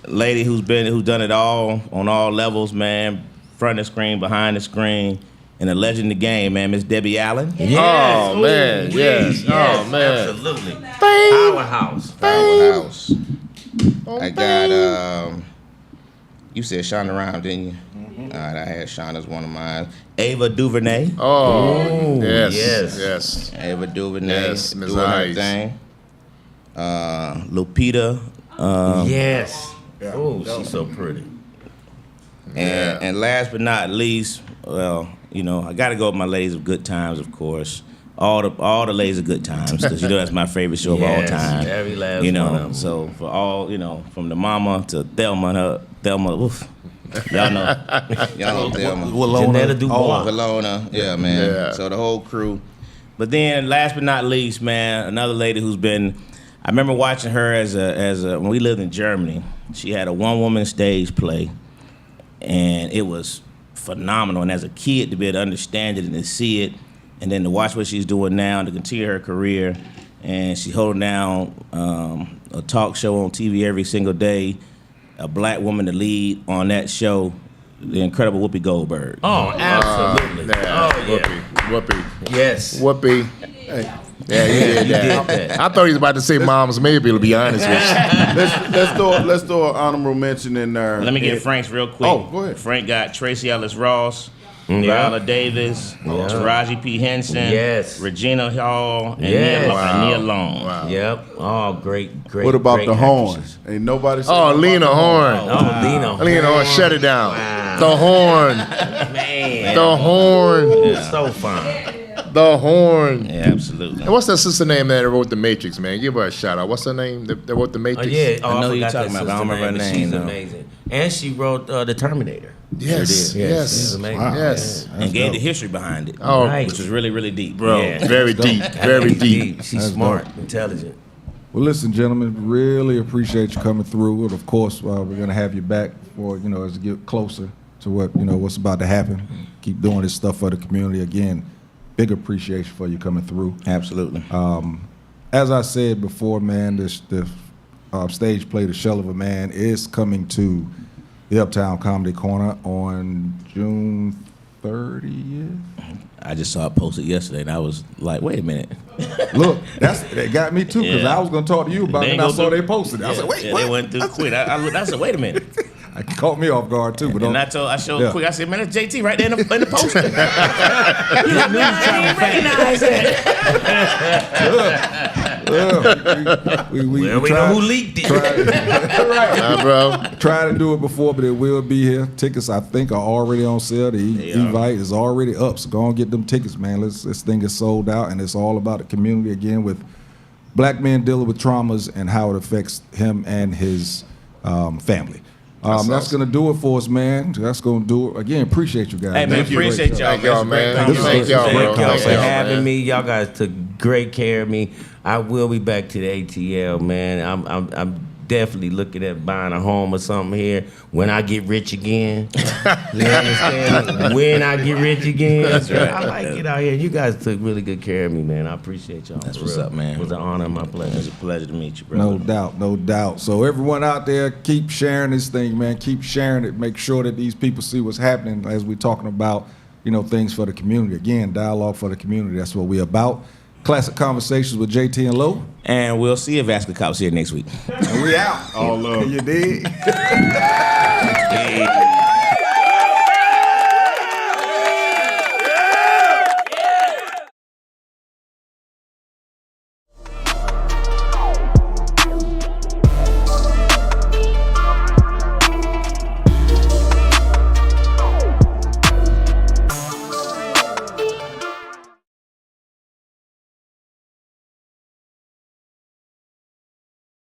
lady who's done it all on all levels, man. Front of the screen, behind the screen, and a legend in the game, man. Miss Debbie Allen. Yes. Oh, man, yes. Oh, man. Absolutely. Powerhouse. Powerhouse. I got you said Shonda Rhimes, didn't you? All right, I had Shonda as one of mine. Ava DuVernay. Oh, yes. yes. Yes. Ava DuVernay. Yes, Ms. doing her Eyes. thing. Lupita. Yes. Oh, she's so pretty. And last but not least, well, you know, I got to go with my ladies of good times, of course. All the ladies of good times, because you know that's my favorite show of all Yes, time. every last you know, one of 'em. so for all, you know, from the mama to Thelma and her Thelma, oof, y'all know Thelma. Janetta Dubois. Valona, yeah, man. Yeah. So the whole crew. But then, last but not least, man, another lady who's been. I remember watching her as a when we lived in Germany. She had a one-woman stage play, and it was phenomenal. And as a kid, to be able to understand it and to see it, and then to watch what she's doing now and to continue her career, and she's holding down a talk show on TV every single day. A black woman to lead on that show, the incredible Whoopi Goldberg. Oh, absolutely. Yeah. Oh, yeah. Whoopi. Yes. Whoopi. Yeah, you did that. I thought he was about to say Mom's Maybe, to be honest with you. Let's throw an honorable mention in there. Let me get Frank's real quick. Oh, go ahead. Frank got Tracy Ellis Ross, Viola Davis, Taraji P. Henson, Yes. Regina Hall, and Yes. Nia Long. Wow. Yep. Oh, great. What about great the horn? actresses. Ain't nobody said Oh, nothing Lena about the Horne. Oh, Lena. Lena Horne, shut it down. The horn. Man. The horn. So fine. The Horn. Yeah, absolutely. And what's that sister name that wrote The Matrix, man? Give her a shout out. What's her name that wrote The Oh, Matrix? yeah. Oh, I know who you're forgot talking that about, but I don't sister remember her but name, She's though. amazing. And she wrote The Terminator. Yes, yes. She's amazing. Wow. Yes. And gave the history behind it. Oh, Right. Which was really, really deep. Bro, Yeah. very deep, very deep. She's That's smart, dope. intelligent. Well, listen, gentlemen, really appreciate you coming through. And of course, we're going to have you back for, as we get closer to what's about to happen. Keep doing this stuff for the community. Again, big appreciation for you coming through. Absolutely. As I said before, man, the stage play, The Shell of a Man, is coming to the Uptown Comedy Corner on June 30th. I just saw it posted yesterday, and I was like, wait a minute. Look, that got me too, because Yeah. I was going to talk to you about it, and I saw they posted it. I said, wait, yeah, what? they went through quick. I said, wait a minute. It caught me off guard too. But And I showed Yeah. quick. I said, man, that's JT right there in the poster. You didn't recognize that. we We know tried- who leaked it. right. Bro. Tried to do it before, but it will be here. Tickets, I think, are already on sale. The Evite is already up, so go and get them tickets, man. This thing is sold out, and it's all about the community again with black men dealing with traumas and how it affects him and his family. That's going to do it for us, man. That's going to do it. Again, appreciate you guys. Hey, man, appreciate y'all. Thank y'all, man. Thank Thank y'all, bro. Thank y'all Thank for y'all, having man. me. Y'all guys took great care of me. I will be back to the ATL, man. I'm definitely looking at buying a home or something here when I get rich again. You understand? When I get rich again. That's right. I like it out here. You guys took really good care of me, man. I appreciate y'all. That's for what's real. up, man. It was an honor and my It pleasure. was a pleasure to meet you, brother. No doubt, no doubt. So everyone out there, keep sharing this thing, man. Keep sharing it. Make sure that these people see what's happening as we're talking about, things for the community. Again, dialogue for the community. That's what we're about. Classic Conversations with JT and Low. And we'll see if Vasquez Cops here next week. And we out. All love. You dig? Hey.